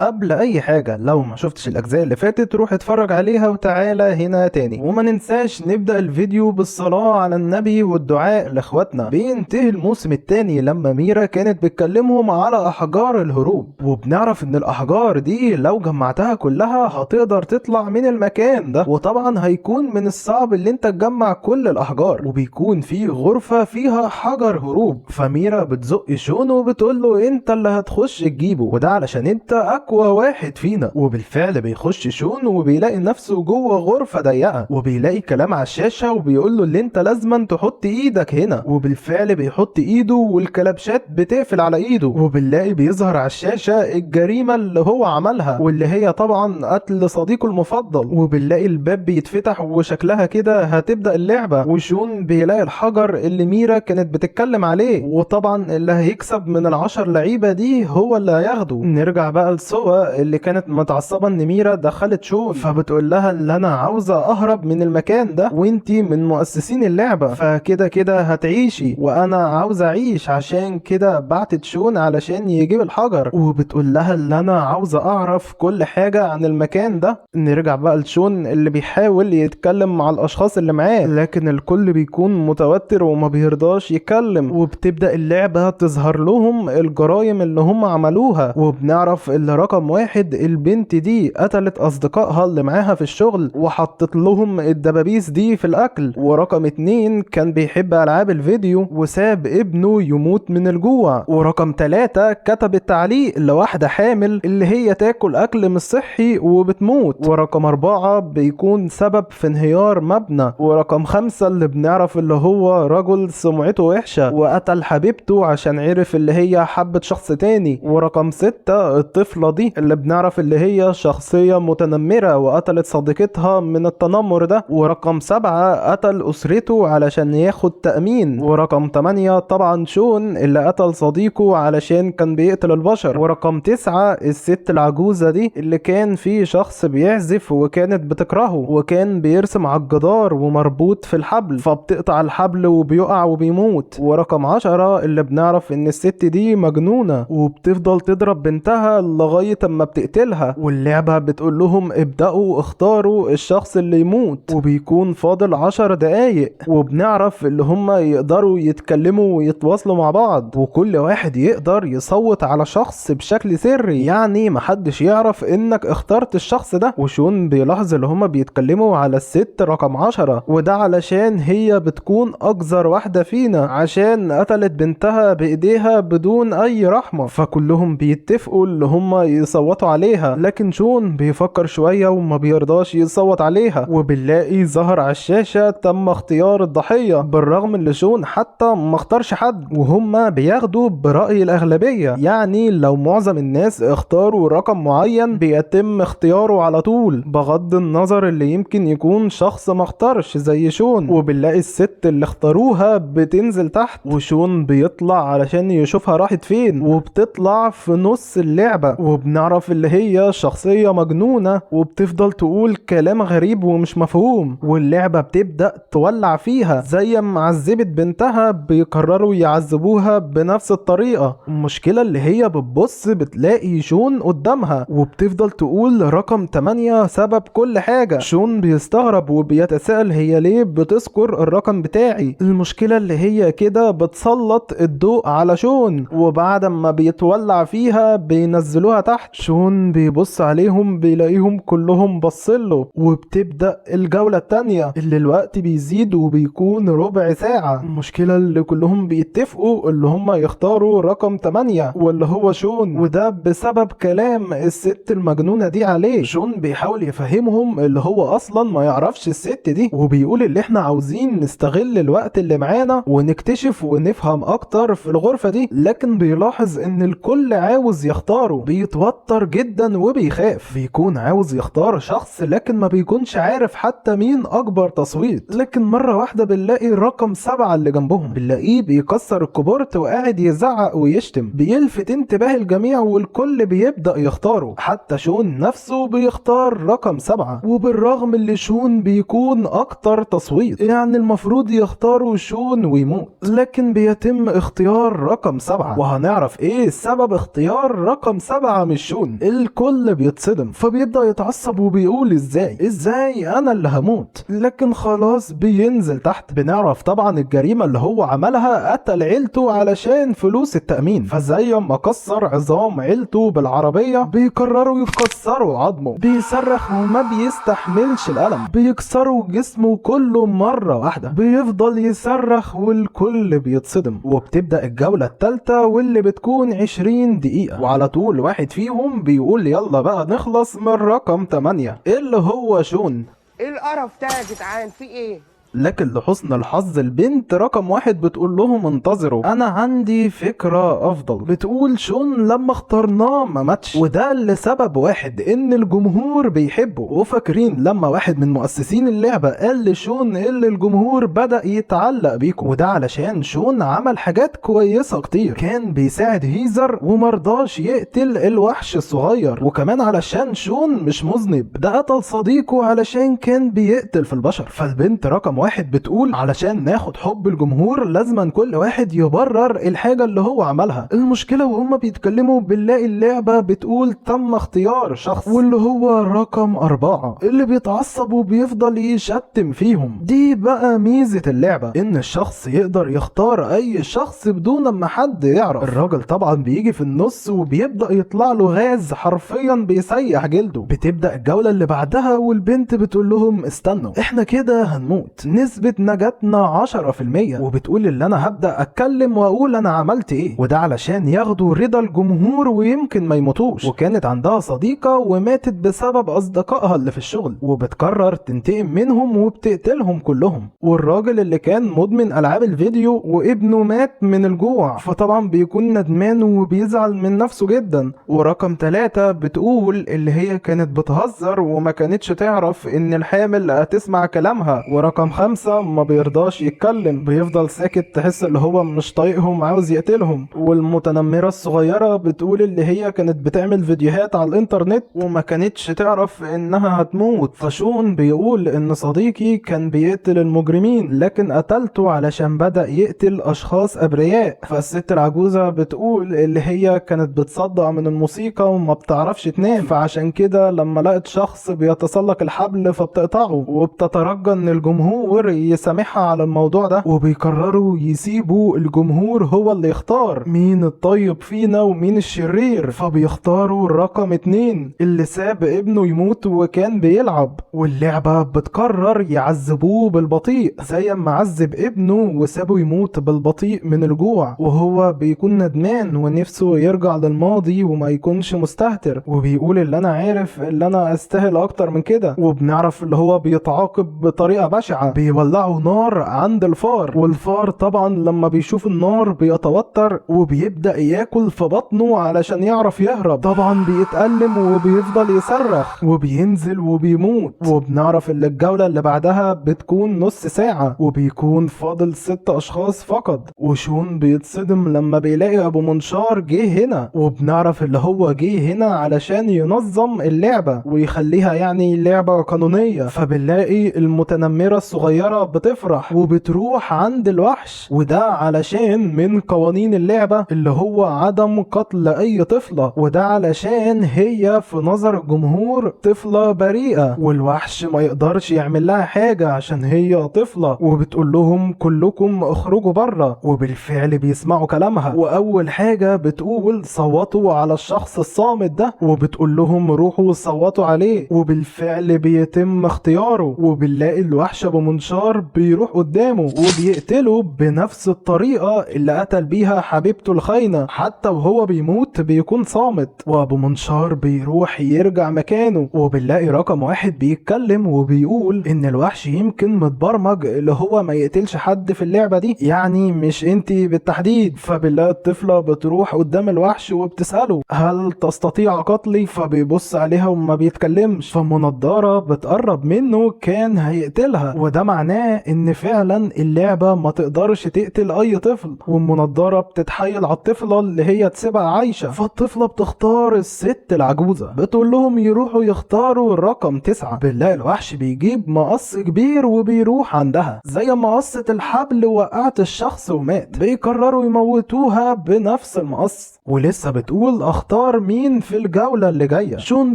قبل اي حاجة لو ما شفتش الاجزاء اللي فاتت روح اتفرج عليها وتعالى هنا تاني، وما ننساش نبدأ الفيديو بالصلاة على النبي والدعاء لاخواتنا. بينتهي الموسم التاني لما ميرا كانت بتكلمهم على احجار الهروب، وبنعرف ان الاحجار دي لو جمعتها كلها هتقدر تطلع من المكان ده، وطبعا هيكون من الصعب اللي انت تجمع كل الاحجار، وبيكون في غرفة فيها حجر هروب. فميرا بتزق شون وبتقول له انت اللي هتخش تجيبه، وده علشان انت اقوى واحد فينا. وبالفعل بيخش شون وبيلاقي نفسه جوه غرفة ضيقة، وبيلاقي كلام على الشاشة وبيقول له اللي انت لازما تحط ايدك هنا. وبالفعل بيحط ايده والكلبشات بتقفل على ايده، وبنلاقي بيظهر على الشاشة الجريمة اللي هو عملها، واللي هي طبعا قتل صديقه المفضل. وبنلاقي الباب بيتفتح وشكلها كده هتبدأ اللعبة، وشون بيلاقي الحجر اللي ميرا كانت بتتكلم عليه، وطبعا اللي هيكسب من ال10 لعيبة دي هو اللي هياخده. نرجع بقى لسوا اللي كانت متعصبة ان ميرا دخلت شون، فبتقول لها اللي انا عاوزة اهرب من المكان ده وانتي من مؤسسين اللعبة، فكده كده هتعيشي وانا عاوزة اعيش، عشان كده بعتت شون علشان يجيب الحجر. وبتقول لها اللي انا عاوزة اعرف كل حاجة عن المكان ده. نرجع بقى لشون اللي بيحاول يتكلم مع الاشخاص اللي معاه، لكن الكل بيكون متوتر وما بيرضاش يتكلم. وبتبدأ اللعبة تظهر لهم الجرائم اللي هم عملوها، وبنعرف اللي رقم 1 البنت دي قتلت اصدقائها اللي معاها في الشغل وحطت لهم الدبابيس دي في الاكل. ورقم 2 كان بيحب العاب الفيديو وساب ابنه يموت من الجوع. ورقم 3 كتب التعليق لواحدة حامل اللي هي تاكل اكل مش صحي وبتموت. ورقم 4 بيكون سبب في انهيار مبنى. ورقم 5 اللي بنعرف اللي هو رجل سمعته وحشة وقتل حبيبته عشان عرف اللي هي حبت شخص تاني. ورقم 6 الطفلة دي اللي بنعرف اللي هي شخصية متنمرة وقتلت صديقتها من التنمر ده. ورقم 7 قتل أسرته علشان ياخد تأمين. ورقم 8 طبعا شون اللي قتل صديقه علشان كان بيقتل البشر. ورقم 9 الست العجوزة دي اللي كان في شخص بيعزف وكانت بتكرهه وكان بيرسم على الجدار ومربوط في الحبل، فبتقطع الحبل وبيقع وبيموت. ورقم 10 اللي بنعرف ان الست دي مجنونة وبتفضل تضرب بنتها لغاية اما بتقتلها. واللعبة بتقول لهم ابدأوا اختاروا الشخص اللي يموت، وبيكون فاضل 10 دقايق، وبنعرف اللي هم يقدروا يتكلموا ويتواصلوا مع بعض، وكل واحد يقدر يصوت على شخص بشكل سري، يعني محدش يعرف انك اخترت الشخص ده. وشون بيلاحظ اللي هم بيتكلموا على الست رقم 10، وده علشان هي بتكون اقذر واحدة فينا عشان قتلت بنتها بايديها بدون اي رحمة. فكلهم بيتفقوا اللي هم يصوتوا عليها، لكن شون بيفكر شوية وما بيرضاش يصوت عليها. وبنلاقي ظهر على الشاشة تم اختيار الضحية، بالرغم ان شون حتى ما اختارش حد، وهم بياخدوا برأي الاغلبية، يعني لو معظم الناس اختاروا رقم معين بيتم اختياره على طول، بغض النظر اللي يمكن يكون شخص ما اختارش زي شون. وبنلاقي الست اللي اختاروها بتنزل تحت، وشون بيطلع علشان يشوفها راحت فين، وبتطلع في نص اللعبة، وبنعرف اللي هي شخصية مجنونة وبتفضل تقول كلام غريب ومش مفهوم. واللعبة بتبدأ تولع فيها زي ما عذبت بنتها بيقرروا يعذبوها بنفس الطريقة. المشكلة اللي هي بتبص بتلاقي شون قدامها وبتفضل تقول رقم 8 سبب كل حاجة. شون بيستغرب وبيتساءل هي ليه بتذكر الرقم بتاعي. المشكلة اللي هي كده بتسلط الضوء على شون، وبعد ما بيتولع فيها بينزلوها تحت. شون بيبص عليهم بيلاقيهم كلهم بصله، وبتبدأ الجولة التانية اللي الوقت بيزيد وبيكون ربع ساعة. المشكلة اللي كلهم بيتفقوا اللي هم يختاروا رقم 8 واللي هو شون، وده بسبب كلام الست المجنونة دي عليه. شون بيحاول يفهمهم اللي هو اصلا ما يعرفش الست دي، وبيقول اللي احنا عاوزين نستغل الوقت اللي معانا ونكتشف ونفهم اكتر في الغرفة دي، لكن بيلاحظ ان الكل عاوز يختاره. بيتوتر جدا وبيخاف، بيكون عاوز يختار شخص لكن ما بيكونش عارف حتى مين اكبر تصويت. لكن مرة واحدة بنلاقي رقم 7 اللي جنبهم، بنلاقيه بيكسر الكيبورد وقاعد يزعق ويشتم، بيلفت انتباه الجميع والكل بيبدأ يختاره، حتى شون نفسه بيختار رقم 7. وبالرغم اللي شون بيكون اكتر تصويت، يعني المفروض يختاروا شون ويموت، لكن بيتم اختيار رقم 7، وهنعرف ايه سبب اختيار رقم 7 مش شون. الكل بيتصدم، فبيبدأ يتعصب وبيقول ازاي انا اللي هموت. لكن خلاص بينزل تحت. بنعرف طبعا الجريمة اللي هو عملها، قتل عيلته علشان فلوس التأمين. فزي ما كسر عظام عيلته بالعربية بيقرروا يكسروا عظمه. بيصرخ وما بيستحملش الألم، بيكسروا جسمه كله مرة واحدة. بيفضل يصرخ والكل بيتصدم. وبتبدأ الجولة الثالثة واللي بتكون 20 دقيقة، وعلى طول واحد فيهم بيقول يلا بقى نخلص من رقم 8 اللي هو شون. ايه القرف ده يا جدعان، في ايه؟ لكن لحسن الحظ البنت رقم 1 بتقول لهم انتظروا، انا عندي فكرة افضل. بتقول شون لما اخترناه ما ماتش، وده لسبب واحد، ان الجمهور بيحبه. وفاكرين لما واحد من مؤسسين اللعبة قال لشون اللي الجمهور بدأ يتعلق بيكم، وده علشان شون عمل حاجات كويسة كتير. كان بيساعد هيزر ومرضاش يقتل الوحش الصغير، وكمان علشان شون مش مذنب، ده قتل صديقه علشان كان بيقتل في البشر. فالبنت رقم 1 بتقول علشان ناخد حب الجمهور لازما كل واحد يبرر الحاجة اللي هو عملها. المشكلة وهم بيتكلموا بنلاقي اللعبة بتقول تم اختيار شخص، واللي هو رقم 4 اللي بيتعصب وبيفضل يشتم فيهم. دي بقى ميزة اللعبة، ان الشخص يقدر يختار اي شخص بدون ما حد يعرف. الراجل طبعا بيجي في النص وبيبدأ يطلع له غاز حرفيا بيسيح جلده. بتبدأ الجولة اللي بعدها والبنت بتقول لهم استنوا، احنا كده هنموت، نسبة نجاتنا 10%. وبتقول اللي انا هبدأ اتكلم واقول انا عملت ايه، وده علشان ياخدوا رضا الجمهور ويمكن ما يموتوش. وكانت عندها صديقة وماتت بسبب اصدقائها اللي في الشغل، وبتقرر تنتقم منهم وبتقتلهم كلهم. والراجل اللي كان مدمن العاب الفيديو وابنه مات من الجوع، فطبعا بيكون ندمان وبيزعل من نفسه جدا. ورقم 3 بتقول اللي هي كانت بتهزر وما كانتش تعرف ان الحامل هتسمع كلامها. ورقم 5 ما بيرضاش يتكلم، بيفضل ساكت، تحس اللي هو مش طايقهم عاوز يقتلهم. والمتنمرة الصغيرة بتقول اللي هي كانت بتعمل فيديوهات على الانترنت وما كانتش تعرف انها هتموت. فشون بيقول ان صديقي كان بيقتل المجرمين لكن قتلته علشان بدأ يقتل اشخاص ابرياء. فالست العجوزة بتقول اللي هي كانت بتصدع من الموسيقى وما بتعرفش تنام، فعشان كده لما لقت شخص بيتسلق الحبل فبتقطعه. وبتترجى ان الجمهور يسامحها على الموضوع ده، وبيقرروا يسيبوا الجمهور هو اللي يختار مين الطيب فينا ومين الشرير. فبيختاروا رقم 2 اللي ساب ابنه يموت وكان بيلعب. واللعبة بتقرر يعذبوه بالبطيء زي ما عذب ابنه وسابه يموت بالبطيء من الجوع، وهو بيكون ندمان ونفسه يرجع للماضي وما يكونش مستهتر، وبيقول اللي انا عارف اللي انا استاهل اكتر من كده. وبنعرف اللي هو بيتعاقب بطريقة بشعة، بيولعوا نار عند الفار، والفار طبعا لما بيشوف النار بيتوتر وبيبدأ ياكل في بطنه علشان يعرف يهرب. طبعا بيتألم وبيفضل يصرخ وبينزل وبيموت. وبنعرف ان الجولة اللي بعدها بتكون نص ساعة وبيكون فاضل 6 اشخاص فقط. وشون بيتصدم لما بيلاقي ابو منشار جه هنا، وبنعرف اللي هو جه هنا علشان ينظم اللعبة ويخليها يعني لعبة قانونية. فبنلاقي المتنمرة الصغيرة بتفرح وبتروح عند الوحش، وده علشان من قوانين اللعبة اللي هو عدم قتل اي طفلة، وده علشان هي في نظر الجمهور طفلة بريئة والوحش ما يقدرش يعمل لها حاجة عشان هي طفلة. وبتقول لهم كلكم اخرجوا بره، وبالفعل بيسمعوا كلامها. واول حاجة بتقول صوتوا على الشخص الصامت ده، وبتقول لهم روحوا صوتوا عليه. وبالفعل بيتم اختياره، وبنلاقي الوحش ابو منشار بيروح قدامه وبيقتله بنفس الطريقة اللي قتل بيها حبيبته الخاينة، حتى وهو بيموت بيكون صامت. وابو منشار بيروح يرجع مكانه، وبنلاقي رقم 1 بيتكلم وبيقول ان الوحش يمكن متبرمج اللي هو ما يقتلش حد في اللعبة دي، يعني مش انتي بالتحديد. فبنلاقي الطفلة بتروح قدام الوحش وبتسأله هل تستطيع قتلي؟ فبيبص عليها وما بيتكلمش. فمنضرة بتقرب منه كان هيقتلها، وده معناه ان فعلا اللعبة ما تقدرش تقتل اي طفل، والمنضرة بتتحايل على الطفلة اللي هي تسيبها عايشة. فالطفلة بتختار الست العجوزة، بتقول لهم يروحوا يختاروا الرقم 9. بالله الوحش بيجيب مقص كبير وبيروح عندها، زي مقصة الحبل وقعت الشخص ومات. بيقرروا يموتوها بنفس المقص، ولسه بتقول اختار مين في الجولة اللي جاية. شون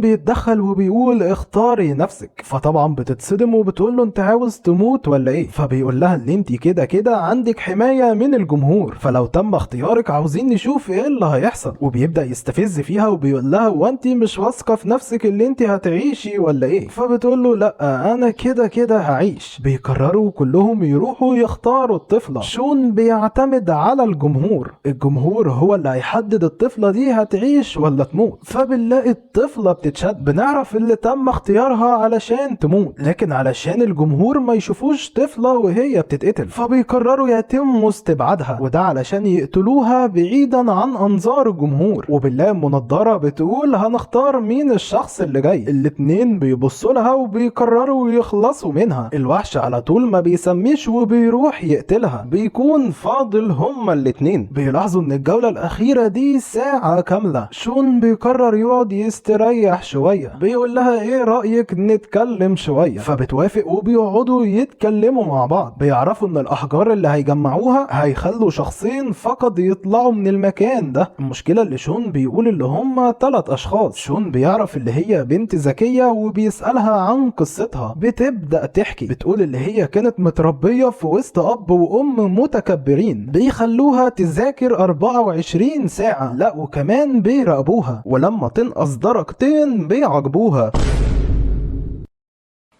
بيتدخل وبيقول اختاري نفسك. فطبعا بتتصدم وبتقول له انت عاوز تموت ولا ايه؟ فبيقول لها ان انت كده كده عندك حماية من الجمهور، فلو تم اختيارك عاوزين نشوف ايه اللي هيحصل. وبيبدأ يستفز فيها وبيقول لها وانت مش واثقة في نفسك اللي انت هتعيشي ولا ايه؟ فبتقول له لا انا كده كده هعيش. بيقرروا كلهم يروحوا يختاروا الطفلة. شون بيعتمد على الجمهور هو اللي هيحدد الطفلة دي هتعيش ولا تموت. فبنلاقي الطفلة بتتشد، بنعرف اللي تم اختيارها علشان تموت، لكن علشان الجمهور ما يشوفوش طفلة وهي بتتقتل فبيقرروا يتم استبعادها، وده علشان يقتلوها بعيدا عن انظار الجمهور. وبالله المنضرة بتقول هنختار مين الشخص اللي جاي. الاتنين بيبصوا لها وبيقرروا يخلصوا منها. الوحش على طول ما بيسميش وبيروح يقتلها. بيكون فاضل هما الاتنين. بيلاحظوا ان الجولة الاخيرة دي ساعة كاملة. شون بيقرر يقعد يستريح شوية، بيقول لها ايه رأيك نتكلم شوية؟ فبتوافق وبيقعدوا يتكلموا مع بعض. بيعرفوا ان الاحجار اللي هيجمعوها هيخلوا شخصين فقط يطلعوا من المكان ده. المشكلة اللي شون بيقول اللي هما 3 اشخاص. شون بيعرف اللي هي بنت ذكية وبيسألها عن قصتها. بتبدأ تحكي، بتقول اللي هي كانت متربية في وسط اب وام متكبرين بيخلوها تذاكر 24 ساعة، لا وكمان بيراقبوها، ولما تنقص درجتين بيعاقبوها.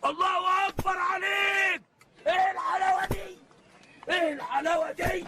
الله اكبر عليك! ايه الحلاوه دي؟ ايه الحلاوه دي؟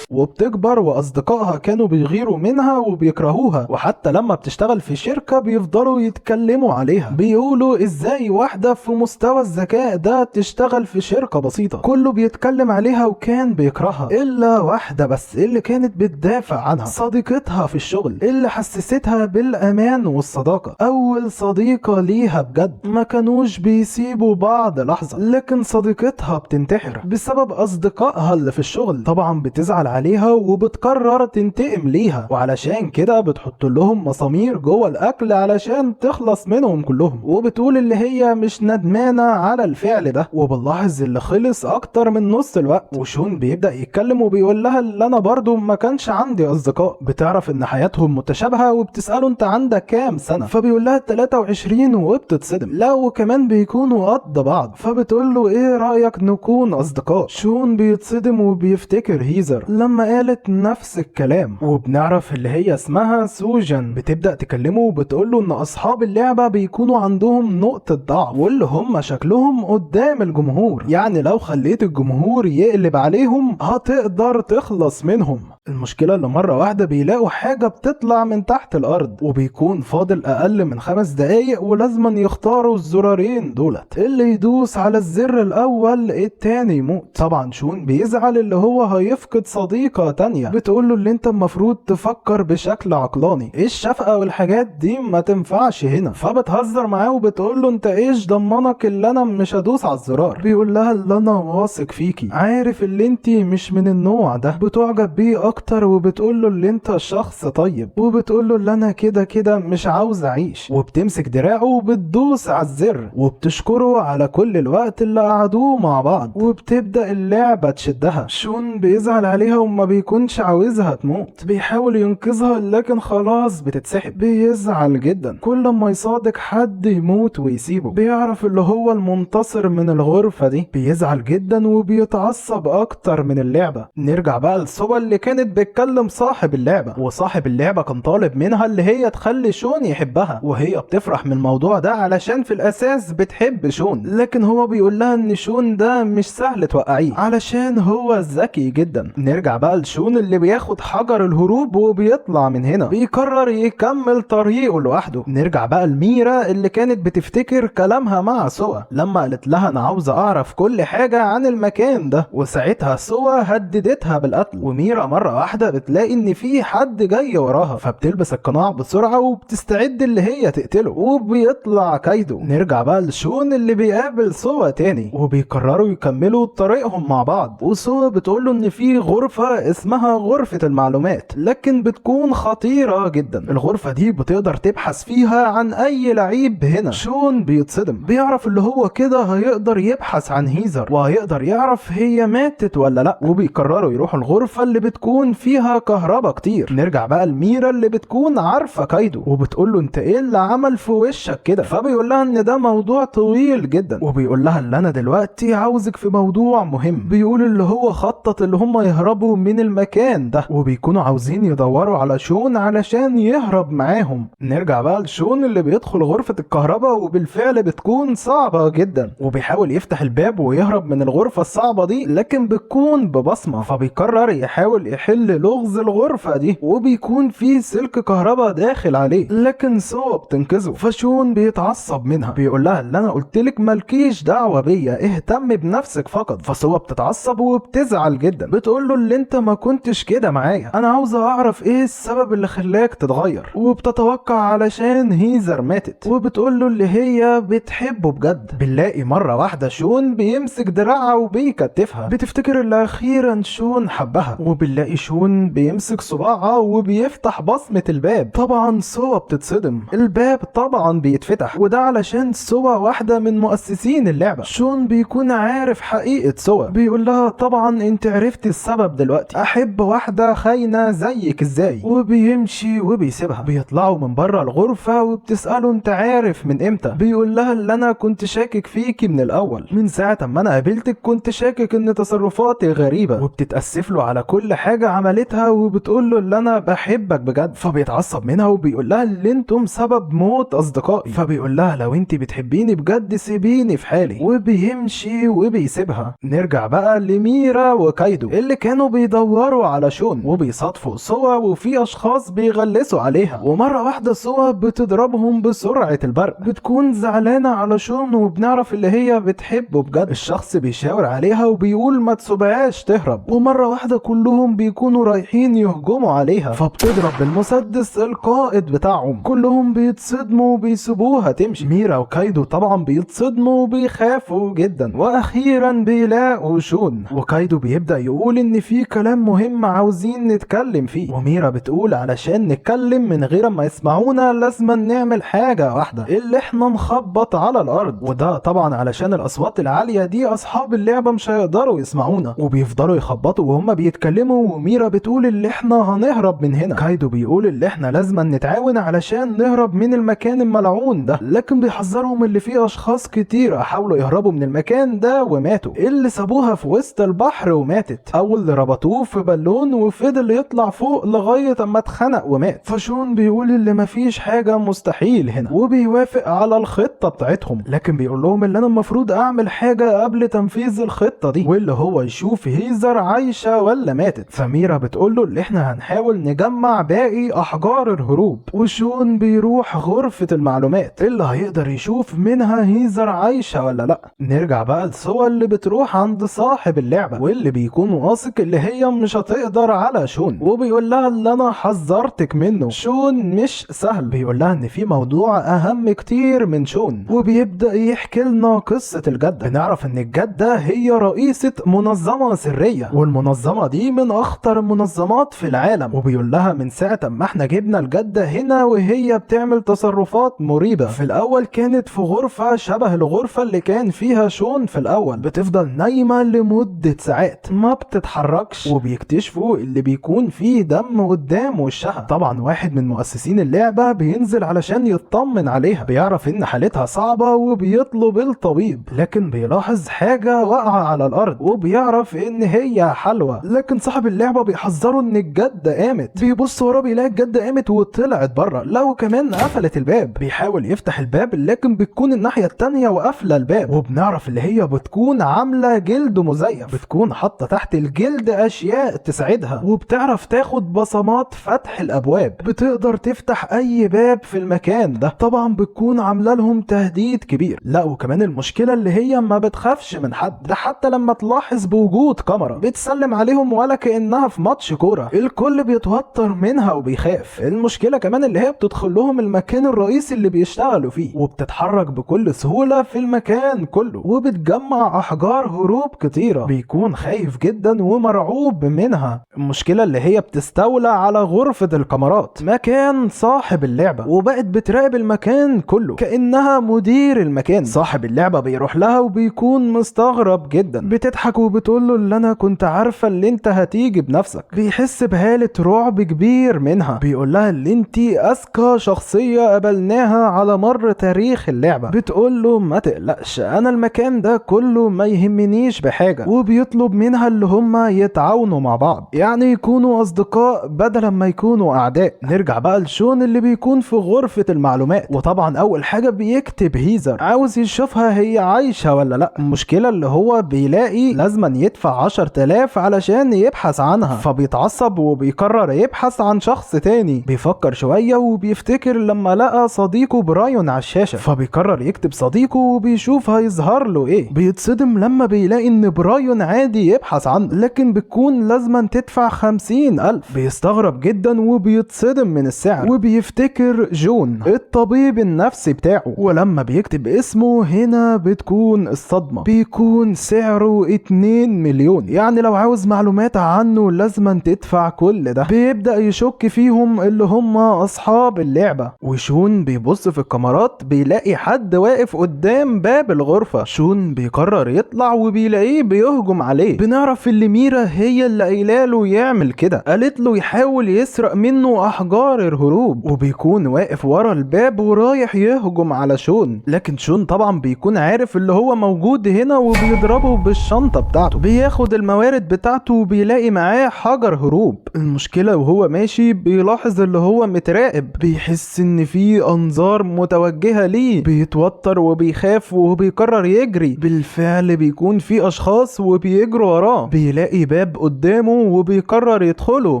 وبتكبر واصدقائها كانوا بيغيروا منها وبيكرهوها، وحتى لما بتشتغل في شركة بيفضلوا يتكلموا عليها، بيقولوا ازاي واحدة في مستوى الذكاء ده تشتغل في شركة بسيطة. كله بيتكلم عليها وكان بيكرهها الا واحدة بس اللي كانت بتدافع عنها، صديقتها في الشغل اللي حسستها بالامان والصداقة. اول صديقة ليها بجد، ما كانوش بيسيبوا بعض لحظة، لكن صديقتها بتنتحر بسبب اصدقائها اللي في الشغل. طبعا بتزعل عليها وبتقرر تنتقم ليها، وعلشان كده بتحط لهم مسامير جوه الاكل علشان تخلص منهم كلهم. وبتقول اللي هي مش ندمانه على الفعل ده. وبنلاحظ اللي خلص اكتر من نص الوقت، وشون بيبدا يتكلم وبيقول لها اللي انا برضو ما كانش عندي اصدقاء. بتعرف ان حياتهم متشابهه وبتساله انت عندك كام سنه؟ فبيقول لها 23 وبتتصدم. لا وكمان بيكونوا قد بعض. فبتقول له ايه رايك نكون اصدقاء؟ شون بيتصدم وبيفتكر هيزر لما قالت نفس الكلام. وبنعرف اللي هي اسمها سوجان. بتبدأ تكلمه وبتقول له ان اصحاب اللعبة بيكونوا عندهم نقطة ضعف، واللي هم شكلهم قدام الجمهور، يعني لو خليت الجمهور يقلب عليهم هتقدر تخلص منهم. المشكلة اللي مرة واحدة بيلاقوا حاجة بتطلع من تحت الارض، وبيكون فاضل اقل من 5 دقايق ولازم يختاروا الزرارين دولت. اللي يدوس على الزر الاول التاني يموت. طبعا شون بيزعل اللي هو هيفقد صديقة تانية. بتقوله اللي انت المفروض تفكر بشكل عقلاني، ايه الشفقة والحاجات دي ما تنفعش هنا. فبتهزر معاه وبتقوله انت ايش ضمنك اللي انا مش هدوس على الزرار؟ بيقول لها اللي انا واثق فيكي، عارف اللي انت مش من النوع ده. بتعجب بيه اكتر وبتقوله اللي انت شخص طيب، وبتقوله اللي انا كده كده مش عاوز اعيش. وبتمسك دراعه وبتدوس على الزر وبتشكره على كل الوقت اللي قعدوه مع بعض. وبتبدأ اللعبة تشدها. شون بيزعل عليها وما بيكونش عاوزها تموت. بيحاول ينقذها لكن خلاص بتتسحب. بيزعل جدا كل ما يصادق حد يموت ويسيبه. بيعرف اللي هو المنتصر من الغرفة دي. بيزعل جدا وبيتعصب اكتر من اللعبة. نرجع بقى لسوبا اللي كانت بتكلم صاحب اللعبة، وصاحب اللعبة كان طالب منها اللي هي تخلي شون يحبها، وهي بتفرح من الموضوع ده علشان في الاساس بتحب شون. لكن هو بيقول لها ان شون ده مش سهل توقعيه علشان هو ذكي جدا. نرجع نرجع بقى لشون اللي بياخد حجر الهروب وبيطلع من هنا، بيقرر يكمل طريقه لوحده. نرجع بقى لميرا اللي كانت بتفتكر كلامها مع سوا لما قالت لها انا عاوزة اعرف كل حاجة عن المكان ده، وساعتها سوا هددتها بالقتل. وميرا مرة واحدة بتلاقي ان في حد جاي وراها، فبتلبس القناع بسرعة وبتستعد اللي هي تقتله، وبيطلع كايدو. نرجع بقى لشون اللي بيقابل سوا تاني وبيقرروا يكملوا طريقهم مع بعض، وسوا بتقوله ان في غرفة اسمها غرفة المعلومات، لكن بتكون خطيرة جدا. الغرفة دي بتقدر تبحث فيها عن اي لعيب هنا. شون بيتصدم، بيعرف اللي هو كده هيقدر يبحث عن هيزر وهيقدر يعرف هي ماتت ولا لا، وبيقرروا يروحوا الغرفة اللي بتكون فيها كهرباء كتير. نرجع بقى لميرا اللي بتكون عارفة كايدو وبتقول له انت ايه اللي عمل في وشك كده، فبيقول لها ان ده موضوع طويل جدا، وبيقول لها اللي انا دلوقتي عاوزك في موضوع مهم. بيقول اللي هو خطط اللي هم يهربوا من المكان ده، وبيكونوا عاوزين يدوروا على شون علشان يهرب معاهم. نرجع بقى لشون اللي بيدخل غرفة الكهرباء وبالفعل بتكون صعبة جدا، وبيحاول يفتح الباب ويهرب من الغرفة الصعبة دي، لكن بتكون ببصمة. فبيقرر يحاول يحل لغز الغرفة دي، وبيكون في سلك كهرباء داخل عليه، لكن سوا بتنقذه. فشون بيتعصب منها، بيقول لها اللي انا قلتلك مالكيش دعوة بيا، اهتم بنفسك فقط. فسوا بتتعصب وبتزعل جدا، بتقول له اللي انت ما كنتش كده معايا، انا عاوزة اعرف ايه السبب اللي خلاك تتغير. وبتتوقع علشان هيزر ماتت، وبتقول له اللي هي بتحبه بجد. بنلاقي مرة واحدة شون بيمسك دراعها وبيكتفها، بتفتكر اللي اخيرا شون حبها. وبنلاقي شون بيمسك صباعها وبيفتح بصمة الباب. طبعا سوا بتتصدم، الباب طبعا بيتفتح، وده علشان سوا واحدة من مؤسسين اللعبة. شون بيكون عارف حقيقة سوا، بيقول لها طبعا انت عرفت السبب دلوقتي، احب واحدة خاينة زيك ازاي. وبيمشي وبيسيبها. بيطلعوا من بره الغرفة وبتسأله انت عارف من امتى. بيقول لها اللي انا كنت شاكك فيكي من الاول، من ساعة ما انا قابلتك كنت شاكك ان تصرفاتي غريبة. وبتتأسف له على كل حاجة عملتها، وبتقول له اللي انا بحبك بجد. فبيتعصب منها وبيقول لها اللي انتم سبب موت اصدقائي. فبيقول لها لو انت بتحبيني بجد سيبيني في حالي، وبيمشي وبيسيبها. نرجع بقى لميرا وكايدو اللي كانوا بيدوروا على شون، وبيصادفوا سوا وفي اشخاص بيغلسوا عليها، ومرة واحدة سوا بتضربهم بسرعة البرق. بتكون زعلانة على شون وبنعرف اللي هي بتحبه بجد. الشخص بيشاور عليها وبيقول ما تسيبهاش تهرب، ومرة واحدة كلهم بيكونوا رايحين يهجموا عليها، فبتضرب بالمسدس القائد بتاعهم. كلهم بيتصدموا وبيسيبوها تمشي. ميرا وكايدو طبعا بيتصدموا وبيخافوا جدا، واخيرا بيلاقوا شون. وكايدو بيبدأ يقول ان في كلام مهم عاوزين نتكلم فيه، وميرا بتقول علشان نتكلم من غير ما يسمعونا لازم نعمل حاجة واحدة، اللي احنا نخبط على الارض. وده طبعا علشان الاصوات العالية دي اصحاب اللعبة مش هيقدروا يسمعونا، وبيفضلوا يخبطوا وهم بيتكلموا. وميرا بتقول اللي احنا هنهرب من هنا. كايدو بيقول اللي احنا لازم نتعاون علشان نهرب من المكان الملعون ده، لكن بيحذرهم اللي فيه اشخاص كتير حاولوا يهربوا من المكان ده وماتوا، اللي سابوها في وسط البحر وماتت، او اللي ربطوه في بالون وفضل يطلع فوق لغاية اما اتخنق ومات. فشون بيقول اللي مفيش حاجة مستحيل هنا، وبيوافق على الخطة بتاعتهم، لكن بيقول لهم اللي انا المفروض اعمل حاجة قبل تنفيذ الخطة دي، واللي هو يشوف هيزر عايشة ولا ماتت. فميرا بتقول له اللي احنا هنحاول نجمع باقي احجار الهروب، وشون بيروح غرفة المعلومات اللي هيقدر يشوف منها هيزر عايشة ولا لا. نرجع بقى لسوا اللي بتروح عند صاحب اللعبة، واللي بيكون واثق اللي هي مش هتقدر على شون، وبيقول لها اللي انا حذرتك منه، شون مش سهل. بيقول لها ان في موضوع اهم كتير من شون، وبيبدأ يحكي لنا قصة الجدة. بنعرف ان الجدة هي رئيسة منظمة سرية، والمنظمة دي من اخطر المنظمات في العالم. وبيقول لها من ساعة ما احنا جبنا الجدة هنا وهي بتعمل تصرفات مريبة. في الاول كانت في غرفة شبه الغرفة اللي كان فيها شون في الاول، بتفضل نايمة لمدة ساعات ما بتتحركش، وبيكتشفوا اللي بيكون فيه دم قدام وشها. طبعا واحد من مؤسسين اللعبة بينزل علشان يطمن عليها، بيعرف ان حالتها صعبة وبيطلب الطبيب، لكن بيلاحظ حاجة واقعة على الارض، وبيعرف ان هي حلوى. لكن صاحب اللعبة بيحذره ان الجدة قامت. بيبص وراه بيلاقي الجدة قامت وطلعت بره، لو كمان قفلت الباب. بيحاول يفتح الباب لكن بتكون الناحية التانية وقافلة الباب. وبنعرف اللي هي بتكون عاملة جلد مزيف، بتكون حاطة تحت الجلد اشياء تساعدها، وبتعرف تاخد بصمات فتح الابواب، بتقدر تفتح اي باب في المكان ده. طبعا بتكون عامله لهم تهديد كبير. لا وكمان المشكله اللي هي ما بتخافش من حد، ده حتى لما تلاحظ بوجود كاميرا بتسلم عليهم ولا كانها في ماتش كوره. الكل بيتوتر منها وبيخاف. المشكله كمان اللي هي بتدخل لهم المكان الرئيسي اللي بيشتغلوا فيه، وبتتحرك بكل سهوله في المكان كله، وبتجمع احجار هروب كتيره. بيكون خايف جدا ومرعوب منها. المشكله اللي هي بتستولى على غرفه الكاميرات، مكان صاحب اللعبه، وبقت بتراقب المكان كله كانها مدير المكان. صاحب اللعبه بيروح لها وبيكون مستغرب جدا، بتضحك وبتقول له اللي انا كنت عارفه اللي انت هتيجي بنفسك. بيحس بهاله رعب كبير منها. بيقول لها اللي انت اذكى شخصيه قابلناها على مر تاريخ اللعبه. بتقول له ما تقلقش، انا المكان ده كله ما يهمنيش بحاجه. وبيطلب منها اللي هما يتعاونوا مع بعض، يعني يكونوا اصدقاء بدلا ما يكونوا اعداء. نرجع بقى لشون اللي بيكون في غرفه المعلومات، وطبعا اول حاجه بيكتب هيزر، عاوز يشوفها هي عايشه ولا لا. المشكله اللي هو بيلاقي لازما يدفع 10,000 علشان يبحث عنها، فبيتعصب وبيقرر يبحث عن شخص تاني. بيفكر شويه وبيفتكر لما لقى صديقه برايون على الشاشه، فبيقرر يكتب صديقه وبيشوف هيظهر له ايه. بيتصدم لما بيلاقي ان برايون عادي يبحث عنه، لكن بتكون لازما تدفع 50,000. بيستغرب جدا وبيتصدم من السعر، وبيفتكر جون الطبيب النفسي بتاعه. ولما بيكتب اسمه هنا بتكون الصدمة، بيكون سعره 2 مليون، يعني لو عاوز معلومات عنه لازما تدفع كل ده. بيبدأ يشك فيهم اللي هم اصحاب اللعبة. وشون بيبص في الكاميرات بيلاقي حد واقف قدام باب الغرفة. شون بيقرر يطلع وبيلاقيه بيهجم عليه. بنعرف اللي ميرا هي اللي قايلاله يعمل كده، قالت له يحاول يسرق منه احجار الهروب، وبيكون واقف ورا الباب ورايح يهجم على شون. لكن شون طبعا بيكون عارف اللي هو موجود هنا وبيضربه بالشنطة بتاعته. بياخد الموارد بتاعته وبيلاقي معاه حجر هروب. المشكلة وهو ماشي بيلاحظ اللي هو متراقب، بيحس ان في انظار متوجهة ليه. بيتوتر وبيخاف وبيقرر يجري. بالفعل بيكون في اشخاص وبيجروا وراه. بيلاقي باب قدامه وبيقرر يدخله،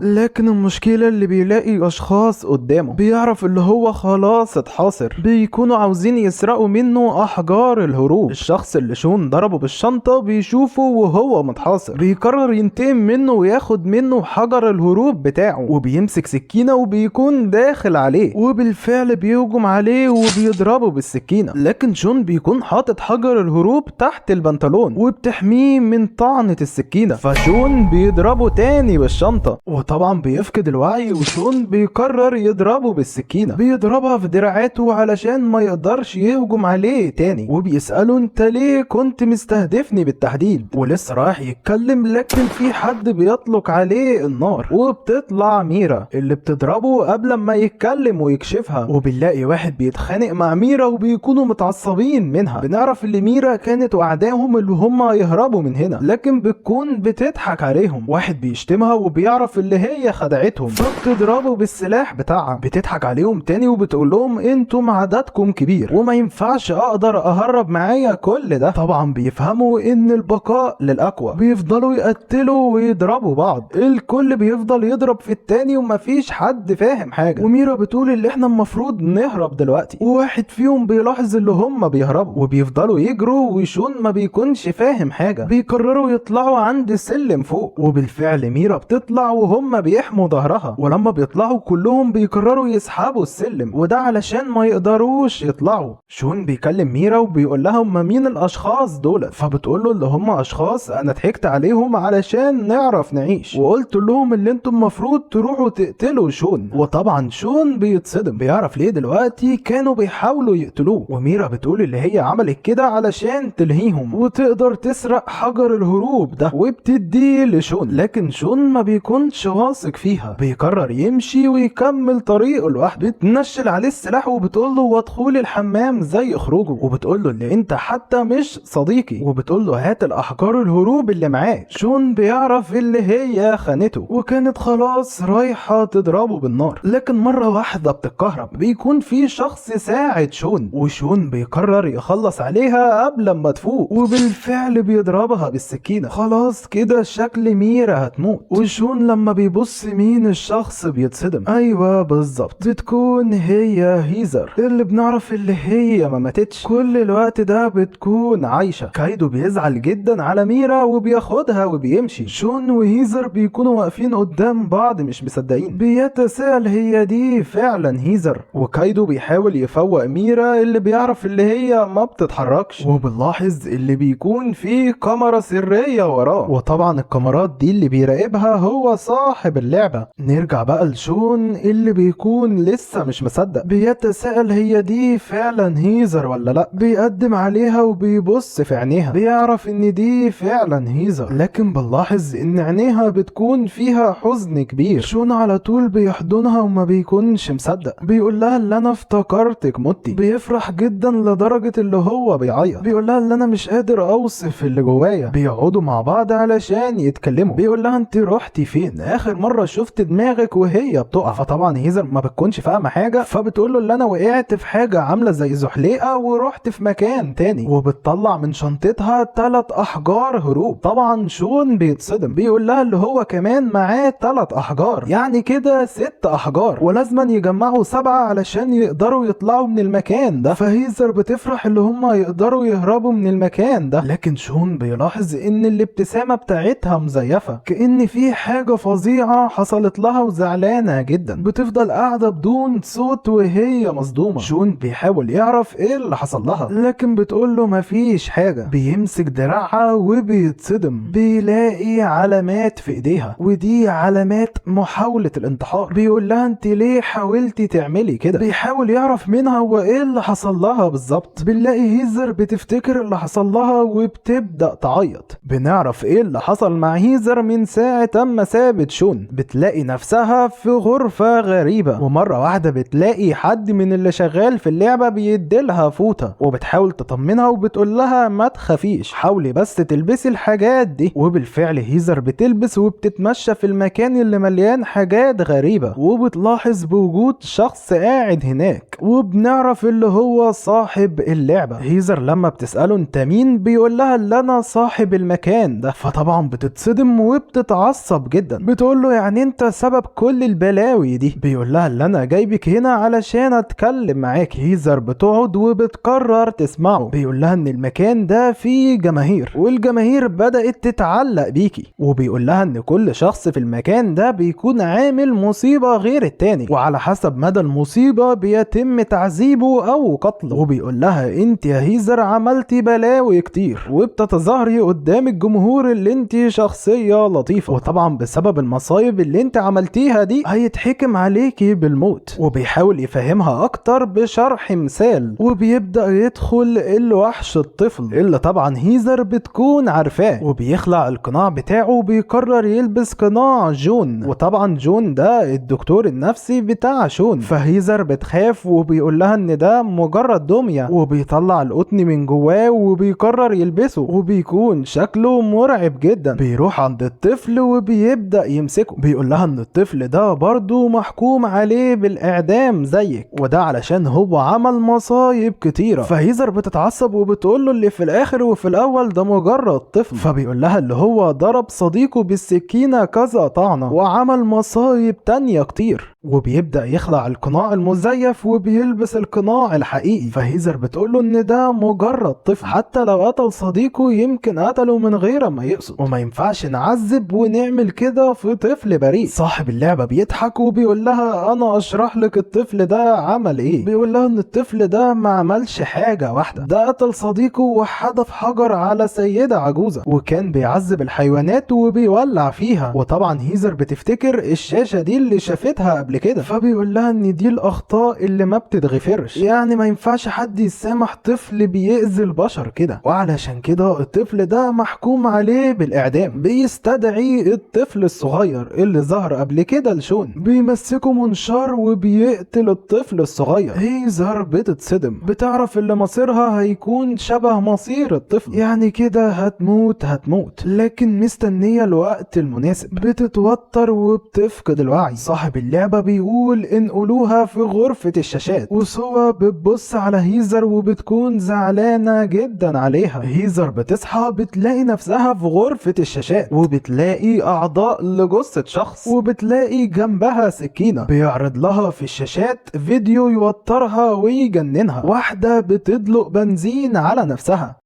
لكن المشكلة اللي بيلاقي اشخاص قدامه. بيعرف اللي هو خلاص اتحاصر. بيكونوا عاوزين يسرقوا منه احجار الهروب. الشخص اللي شون ضربه بالشنطة بيشوفه وهو متحاصر. بيقرر ينتقم منه وياخد منه حجر الهروب بتاعه، وبيمسك سكينة وبيكون داخل عليه، وبالفعل بيهجم عليه وبيضربه بالسكينة. لكن شون بيكون حاطط حجر الهروب تحت البنطلون وبتحميه من طعنة السكينة، فشون بيضربه تاني بالشنطة، وطبعا بيفقد الوعي. وشون بيقرر يضربه بالسكينة، بيضربها في دراعاته علشان ما يقدرش يهجم عليه تاني. وبيسأله انت ليه كنت مستهدفني بالتحديد؟ ولسه رايح يتكلم لكن في حد بيطلق عليه النار، وبتطلع ميرا اللي بتضربه قبل ما يتكلم ويكشفها. وبنلاقي واحد بيتخانق مع ميرا وبيكونوا متعصبين منها. بنعرف اللي ميرا كانت وعداهم اللي هم يهربوا من هنا، لكن بتكون بتضحك عليهم. واحد بيشتمها وبيعرف اللي هي خدعتهم، فبتضربه بالسلاح بتاعها. بتضحك عليهم تاني وبتقول لهم انتم عددكم كبير وما ينفعش اقدر اهرب معايا كل ده. طبعا بيفهموا ان البقاء للاقوى. بيفضلوا يقتلوا ويضربوا بعض. الكل بيفضل يضرب في التاني ومفيش حد فاهم حاجه. وميرا بتقول اللي احنا المفروض نهرب دلوقتي. وواحد فيهم بيلاحظ اللي هم بيهربوا وبيفضلوا يجروا، وشون ما بيكونش فاهم حاجه. بيقرروا يطلعوا عند السلم فوق، وبالفعل ميرا بتطلع وهم بيحموا ظهرها. ولما بيطلعوا كلهم بيقرروا يسحبوا السلم، وده علشان ما يقدروش يطلعوا. شون بيكلم ميرا وبيقول لها هم مين الاشخاص دول، فبتقول له اللي هم اشخاص انا ضحكت عليهم علشان نعرف نعيش، وقلت لهم اللي انتم المفروض تروحوا تقتلوا شون. وطبعا شون بيتصدم، بيعرف ليه دلوقتي كانوا بيحاولوا يقتلوه. وميرا بتقول اللي هي عملت كده علشان تلهيهم وتقدر تسرق حجر الهروب ده وبتديه لشون. لكن شون ما بيكونش واثق فيها، بيقرر يمشي ويكمل طريقه لوحده. بتنشل عليه السلاح وبتقول له ودخول الحمام زي خروجه، وبتقول له اللي انت حتى مش صديقي، وبتقول له هات الاحجار الهروب اللي معاك. شون بيعرف اللي هي خانته وكانت خلاص رايحه تضربه بالنار. لكن مره واحده بتتكهرب، بيكون في شخص ساعد شون، وشون بيقرر يخلص عليها قبل ما تفوق، وبالفعل بيضربها بالسكينه. خلاص كده شكل شكل ميرا هتموت. وشون لما بيبص مين الشخص بيتصدم. ايوه بالظبط، بتكون هي هيزر اللي بنعرف اللي هي ما ماتتش، كل الوقت ده بتكون عايشة. كايدو بيزعل جدا على ميرا وبياخدها وبيمشي. شون وهيزر بيكونوا واقفين قدام بعض مش مصدقين، بيتساءل هي دي فعلا هيزر. وكايدو بيحاول يفوق ميرا اللي بيعرف اللي هي ما بتتحركش، وبنلاحظ اللي بيكون فيه كاميرا سرية وراه، وطبعا الكاميرات دي اللي بيراقبها هو صاحب اللعبة. نرجع بقى لشون اللي بيكون لسه مش مصدق، بيتساءل هي دي فعلا هيزر ولا لا. بيقدم عليها وبيبص في عينيها، بيعرف ان دي فعلا هيزر، لكن بنلاحظ ان عينيها بتكون فيها حزن كبير. شون على طول بيحضنها وما بيكونش مصدق، بيقول لها اللي انا افتكرتك متي. بيفرح جدا لدرجة اللي هو بيعيط، بيقول لها اللي انا مش قادر اوصف اللي جوايا. بيقعدوا مع بعض علشان يتكلموا، بيقول لها انت رحتي فين اخر مرة شفت دماغك وهي بتقع. فطبعا هيزر ما بتكونش فاهمة حاجة، فبتقول له اللي انا وقعت في حاجة عاملة زي زحليقة ورحت في مكان تاني، وبتطلع من شنطتها 3 احجار هروب. طبعا شون بيتصدم، بيقول لها اللي هو كمان معاه 3 احجار، يعني كده 6 احجار، ولازم يجمعوا 7 علشان يقدروا يطلعوا من المكان ده. فهيزر بتفرح اللي هم يقدروا يهربوا من المكان ده، لكن شون بيلاحظ ان الابتسامة بتاعتها مزيفة، كأن في حاجة فظيعة حصلت لها وزعلانة جدا. بتفضل قاعدة بدون صوت وهي مصدومة. شون بيحاول يعرف ايه اللي حصل لها، لكن بتقول له مفيش حاجة. بيمسك دراعها وبيتصدم، بيلاقي علامات في ايديها، ودي علامات محاولة الانتحار. بيقول لها انت ليه حاولتي تعملي كده. بيحاول يعرف منها هو ايه اللي حصل لها بالظبط. بنلاقي هيزر بتفتكر اللي حصل لها وبتبدأ تعيط. بنعرف ايه اللي حصل مع هيزر من ساعة اما سابت شون. بتلاقي نفسها في غرفة غريبة، ومرة واحدة بتلاقي حد من اللي شغال في اللعبة بيديلها فوطة، وبتحاول تطمنها وبتقول لها ما تخافيش، حاولي بس تلبسي الحاجات دي. وبالفعل هيزر بتلبس وبتتمشى في المكان اللي مليان حاجات غريبة، وبتلاحظ بوجود شخص قاعد هناك، وبنعرف اللي هو صاحب اللعبة. هيزر لما بتسأله انت مين بيقول لها اللي انا صاحب المكان ده. فطبعا بتتصدم وبتتعصب جدا، بتقول له يعني انت سبب كل البلاوي دي. بيقول لها اللي انا جايبك هنا علشان اتكلم معاك. هيزر بتقعد وبتقرر تسمعه. بيقول لها ان المكان ده فيه جماهير، والجماهير بدأت تتعلق بيكي، وبيقول لها ان كل شخص في المكان ده بيكون عامل مصيبة غير التاني، وعلى حسب مدى المصيبة بيتم تعذيبه او قتله. وبيقول لها انت يا هيزر عملتي بلاوي كتير وبتتظاهري قدام الجمهور اللي انت شخصية لطيفة، وطبعا بسبب المصايب اللي انت عملتيها دي هيتحكم عليكي بالموت. وبيحاول يفهمها اكتر بشرح مثال، وبيبدأ يدخل الوحش الطفل اللي طبعا هيزر بتكون عارفاه، وبيخلع القناع بتاعه وبيقرر يلبس قناع جون. وطبعا جون ده الدكتور النفسي بتاع شون. فهيزر بتخاف وبيقول لها ان ده مجرد دمية، وبيطلع القطن من جواه وبيقرر يلبسه، وبيكون شكله مرعب جدا. بيروح عند الطفل وبيبدأ يمسكه، بيقول لها ان الطفل ده برضو محكوم عليه بالاعدام زيك، وده علشان هو عمل مصايب كتيرة. فهيزر بتتعصب وبتقول له اللي في الاخر وفي الاول ده مجرد طفل. فبيقول لها اللي هو ضرب صديقه بالسكينة كذا طعنة وعمل مصايب تانية كتير. وبيبدأ يخلع القناع المزيف وبيلبس القناع الحقيقي. فهيزر بتقول له ان ده مجرد طفل، حتى لو قتل صديقه يمكن قتله من غير ما يقصد، وما ينفعش نعذب ونعمل كده في طفل بريء. صاحب اللعبة بيضحك وبيقول لها انا اشرح لك الطفل ده عمل ايه. بيقول لها ان الطفل ده ما عملش حاجة واحدة، ده قتل صديقه وحدف حجر على سيدة عجوزة، وكان بيعذب الحيوانات وبيولع فيها. وطبعا هيزر بتفتكر الشاشة دي اللي شافتها قبل كده، فبيقول لها ان دي الاخطاء اللي ما بتتغفرش، يعني ما ينفعش حد يسامح طفل بيأذي البشر كده، وعلشان كده الطفل ده محكوم عليه بالاعدام. بيستدعي الطفل الصغير اللي ظهر قبل كده لشون، بيمسكه منشار وبيقتل الطفل الصغير. هيزر بتتصدم، بتعرف اللي مصيرها هيكون شبه مصير الطفل، يعني كده هتموت، لكن مستنية الوقت المناسب. بتتوتر وبتفقد الوعي. صاحب اللعبة فبيقول انقلوها في غرفة الشاشات. وسوا بتبص على هيزر وبتكون زعلانة جدا عليها. هيزر بتصحى بتلاقي نفسها في غرفة الشاشات وبتلاقي اعضاء لجثة شخص وبتلاقي جنبها سكينة. بيعرض لها في الشاشات فيديو يوترها ويجننها. واحدة بتدلق بنزين على نفسها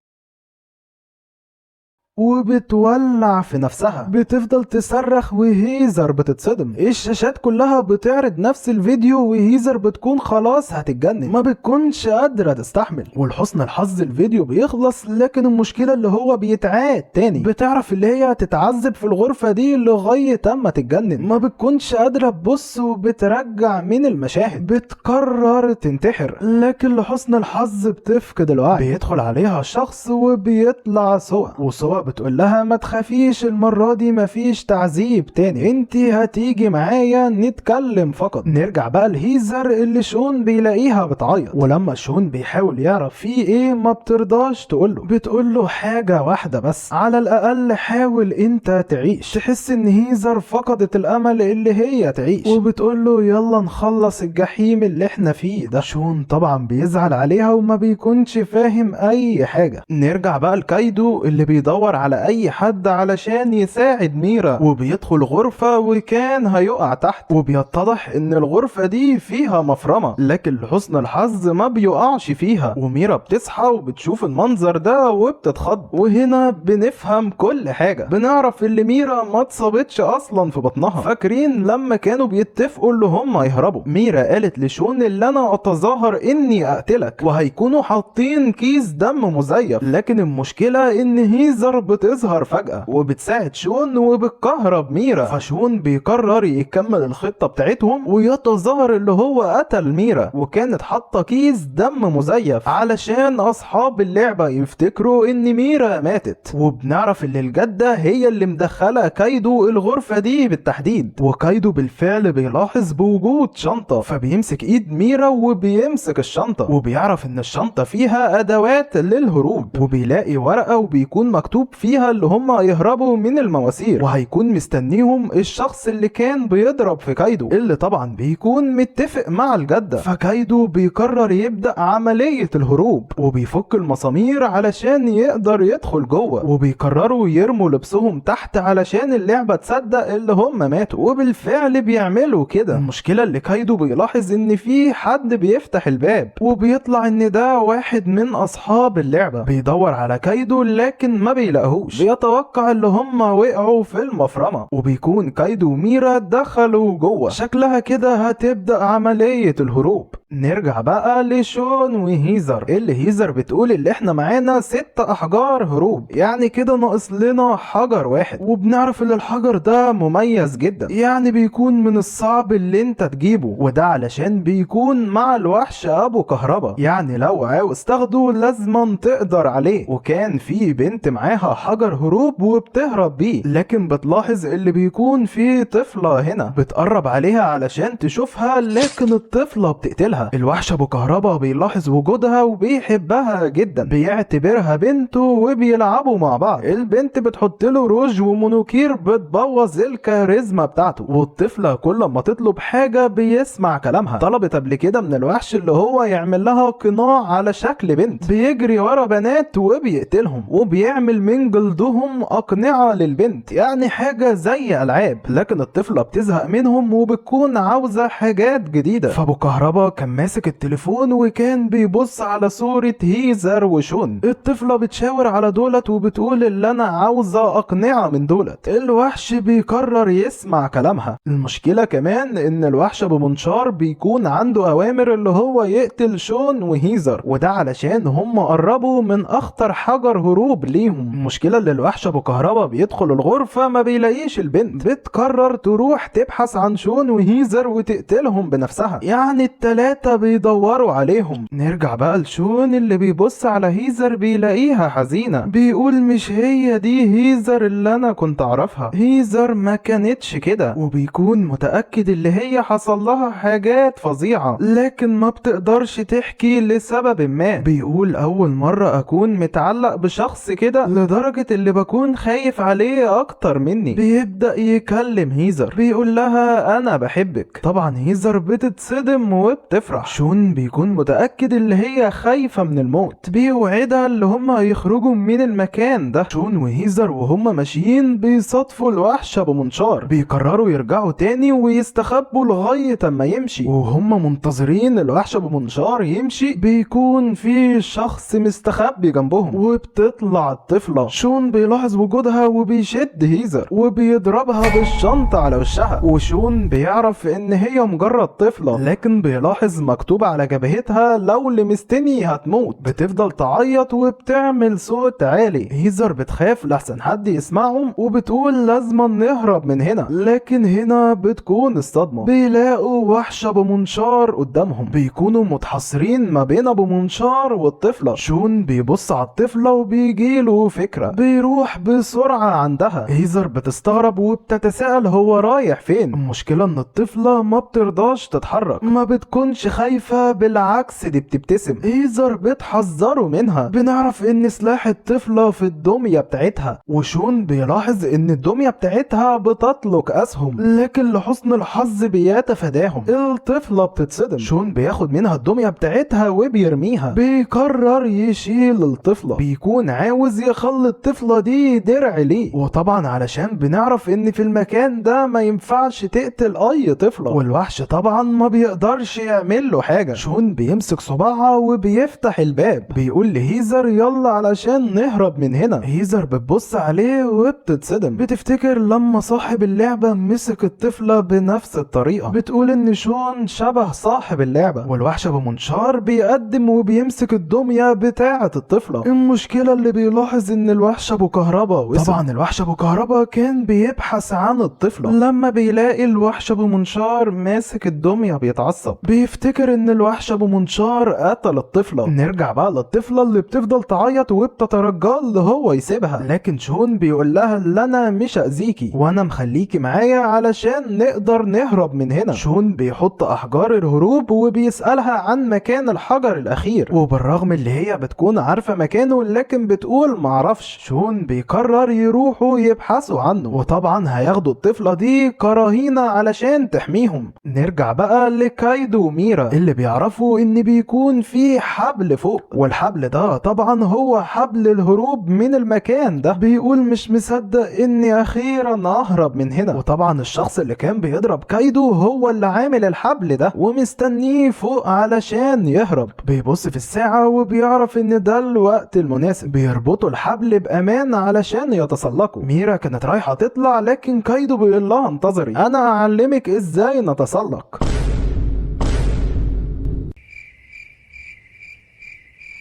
وبتولع في نفسها. بتفضل تصرخ وهيزر بتتصدم. الشاشات كلها بتعرض نفس الفيديو وهيزر بتكون خلاص هتتجنن، ما بتكونش قادرة تستحمل. ولحسن الحظ الفيديو بيخلص، لكن المشكلة اللي هو بيتعاد تاني. بتعرف اللي هي تتعذب في الغرفة دي لغاية اما تتجنن، ما بتكونش قادرة تبص وبترجع من المشاهد. بتقرر تنتحر، لكن لحسن الحظ بتفقد الوعي. بيدخل عليها شخص وبيطلع وسوا بتقول لها ما تخافيش، المرة دي مفيش تعذيب تاني، انتي هتيجي معايا نتكلم فقط. نرجع بقى لهيزر اللي شون بيلاقيها بتعيط، ولما شون بيحاول يعرف فيه ايه ما بترضاش تقوله. بتقوله حاجة واحدة بس، على الاقل حاول انت تعيش. تحس ان هيزر فقدت الامل اللي هي تعيش، وبتقوله يلا نخلص الجحيم اللي احنا فيه ده. شون طبعا بيزعل عليها وما بيكونش فاهم اي حاجة. نرجع بقى لكايدو اللي بيدور على اي حد علشان يساعد ميرا، وبيدخل غرفة وكان هيقع تحت، وبيتضح ان الغرفة دي فيها مفرمة، لكن لحسن الحظ ما بيقعش فيها. وميرا بتصحى وبتشوف المنظر ده وبتتخض. وهنا بنفهم كل حاجة. بنعرف ان ميرا ما اتصابتش اصلا في بطنها. فاكرين لما كانوا بيتفقوا اللي هم يهربوا، ميرا قالت لشون اللي انا اتظاهر اني اقتلك، وهيكونوا حاطين كيس دم مزيف. لكن المشكلة ان هيزر بتظهر فجأة وبتساعد شون وبتكهرب ميرا. فشون بيقرر يكمل الخطة بتاعتهم ويتظاهر اللي هو قتل ميرا، وكانت حاطة كيس دم مزيف علشان اصحاب اللعبة يفتكروا ان ميرا ماتت. وبنعرف ان الجدة هي اللي مدخلة كايدو الغرفة دي بالتحديد. وكايدو بالفعل بيلاحظ بوجود شنطة، فبيمسك ايد ميرا وبيمسك الشنطة، وبيعرف ان الشنطة فيها ادوات للهروب. وبيلاقي ورقة وبيكون مكتوب فيها اللي هم يهربوا من المواسير، وهيكون مستنيهم الشخص اللي كان بيضرب في كايدو، اللي طبعا بيكون متفق مع الجدة. فكايدو بيقرر يبدأ عملية الهروب، وبيفك المسامير علشان يقدر يدخل جوه. وبيقرروا يرموا لبسهم تحت علشان اللعبة تصدق اللي هم ماتوا، وبالفعل بيعملوا كده. المشكلة اللي كايدو بيلاحظ ان في حد بيفتح الباب، وبيطلع ان ده واحد من اصحاب اللعبة. بيدور على كايدو لكن ما بيلاقوهوش. بيتوقع اللي هم وقعوا في المفرمة، وبيكون كايدو وميرا دخلوا جوه. شكلها كده هتبدأ عملية الهروب. نرجع بقى لشون وهيزر، اللي هيزر بتقول اللي احنا معانا 6 احجار هروب، يعني كده ناقص لنا حجر واحد. وبنعرف ان الحجر ده مميز جدا، يعني بيكون من الصعب اللي انت تجيبه، وده علشان بيكون مع الوحش ابو كهربا، يعني لو عاوز تاخده لازم تقدر عليه. وكان في بنت معاها حجر هروب وبتهرب بيه، لكن بتلاحظ اللي بيكون في طفلة هنا بتقرب عليها علشان تشوفها، لكن الطفلة بتقتلها. الوحش ابو كهربا بيلاحظ وجودها وبيحبها جدا، بيعتبرها بنته وبيلعبوا مع بعض. البنت بتحط له روج ومونوكير بتبوظ الكاريزما بتاعته، والطفلة كل ما تطلب حاجة بيسمع كلامها. طلبت قبل كده من الوحش اللي هو يعمل لها قناع على شكل بنت، بيجري ورا بنات وبيقتلهم، وبيعمل من جلدهم أقنعة للبنت، يعني حاجة زي ألعاب. لكن الطفلة بتزهق منهم وبتكون عاوزة حاجات جديدة. فابو كهربا كان ماسك التليفون وكان بيبص على صورة هيزر وشون. الطفلة بتشاور على دولت وبتقول اللي انا عاوزة أقنعة من دولت. الوحش بيقرر يسمع كلامها. المشكلة كمان ان الوحش ابو منشار بيكون عنده اوامر اللي هو يقتل شون وهيزر، وده علشان هم قربوا من اخطر حجر هروب ليهم. المشكلة اللي الوحش ابو كهربا بيدخل الغرفة ما بيلاقيش البنت، بتقرر تروح تبحث عن شون وهيزر وتقتلهم بنفسها. يعني ال3 التلاتة بيدوروا عليهم. نرجع بقى لشون اللي بيبص على هيزر بيلاقيها حزينة، بيقول مش هي دي هيزر اللي انا كنت اعرفها، هيزر ما كانتش كده. وبيكون متأكد اللي هي حصل لها حاجات فظيعة لكن ما بتقدرش تحكي لسبب ما. بيقول اول مرة اكون متعلق بشخص كده لدرجة اللي بكون خايف عليه اكتر مني. بيبدأ يكلم هيزر بيقول لها انا بحبك. طبعا هيزر بتتصدم وبتفرح. شون بيكون متأكد اللي هي خايفة من الموت، بيوعدها اللي هما يخرجوا من المكان ده. شون وهيزر وهما ماشيين بيصادفوا الوحش ابو منشار، بيقرروا يرجعوا تاني ويستخبوا لغاية اما يمشي. وهما منتظرين الوحش ابو منشار يمشي بيكون في شخص مستخبي جنبهم، وبتطلع الطفلة. شون بيلاحظ وجودها وبيشد هيزر وبيضربها بالشنطة على وشها. وشون بيعرف ان هي مجرد طفلة لكن بيلاحظ مكتوب على جبهتها لو لمستني هتموت. بتفضل تعيط وبتعمل صوت عالي. هيزر بتخاف لحسن حد يسمعهم وبتقول لازم نهرب من هنا، لكن هنا بتكون الصدمة. بيلاقوا وحش ابو منشار قدامهم، بيكونوا متحصرين ما بين ابو منشار والطفلة. شون بيبص على الطفلة وبيجيله فكرة، بيروح بسرعة عندها. هيزر بتستغرب وبتتساءل هو رايح فين. المشكلة ان الطفلة ما بترضاش تتحرك، ما بتكونش خايفة، بالعكس دي بتبتسم. هيزر بتحذره منها. بنعرف ان سلاح الطفلة في الدمية بتاعتها، وشون بيلاحظ ان الدمية بتاعتها بتطلق اسهم لكن لحسن الحظ بيتفاداهم. الطفلة بتتصدم. شون بياخد منها الدمية بتاعتها وبيرميها. بيقرر يشيل الطفلة، بيكون عاوز يخلي الطفلة دي درع ليه. وطبعا علشان بنعرف ان في المكان ده ما ينفعش تقتل اي طفلة، والوحش طبعا ما بيقدرش يعمل له حاجة. شون بيمسك صباعها وبيفتح الباب، بيقول لهيزر يلا علشان نهرب من هنا. هيزر بتبص عليه وبتتصدم، بتفتكر لما صاحب اللعبة مسك الطفلة بنفس الطريقة. بتقول ان شون شبه صاحب اللعبة. والوحش ابو منشار بيقدم وبيمسك الدمية بتاعة الطفلة. المشكلة اللي بيلاحظ ان الوحش ابو كهربا طبعا الوحش ابو كهربا كان بيبحث عن الطفلة. لما بيلاقي الوحش ابو منشار ماسك الدمية بيتعصب، بيفتكر ان الوحش ابو منشار قتل الطفلة. نرجع بقى للطفلة اللي بتفضل تعيط وبتترجى اللي هو يسيبها، لكن شون بيقول لها اللي انا مش اذيكي وانا مخليكي معايا علشان نقدر نهرب من هنا. شون بيحط احجار الهروب وبيسألها عن مكان الحجر الاخير، وبالرغم اللي هي بتكون عارفة مكانه لكن بتقول معرفش. شون بيقرر يروحوا يبحثوا عنه، وطبعا هياخدوا الطفلة دي كرهينة علشان تحميهم. نرجع بقى لكايدو وميرا اللي بيعرفوا ان بيكون في حبل فوق، والحبل ده طبعا هو حبل الهروب من المكان ده. بيقول مش مصدق اني اخيرا اهرب من هنا. وطبعا الشخص اللي كان بيضرب كايدو هو اللي عامل الحبل ده ومستنيه فوق علشان يهرب. بيبص في الساعة وبيعرف ان ده الوقت المناسب، بيربطوا الحبل بامان علشان يتسلقوا. ميرا كانت رايحة تطلع لكن كايدو بيقول لها انتظري انا اعلمك ازاي نتسلق.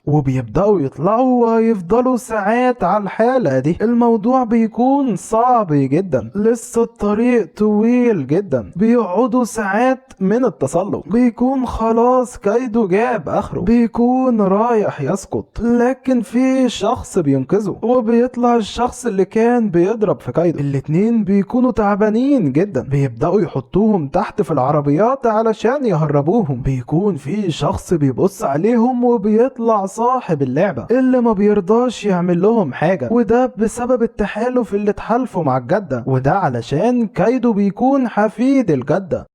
وبيبدأوا يطلعوا ويفضلوا ساعات على الحالة دي. الموضوع بيكون صعب جدا، لسه الطريق طويل جدا. بيقعدوا ساعات من التسلق، بيكون خلاص كايدو جاب اخره، بيكون رايح يسقط لكن في شخص بينقذه، وبيطلع الشخص اللي كان بيضرب في كايدو. الاتنين بيكونوا تعبانين جدا، بيبدأوا يحطوهم تحت في العربيات علشان يهربوهم. بيكون في شخص بيبص عليهم وبيطلع صاحب اللعبة اللي ما بيرضاش يعمل لهم حاجة، وده بسبب التحالف اللي اتحالفوا مع الجدة، وده علشان كايدو بيكون حفيد الجدة.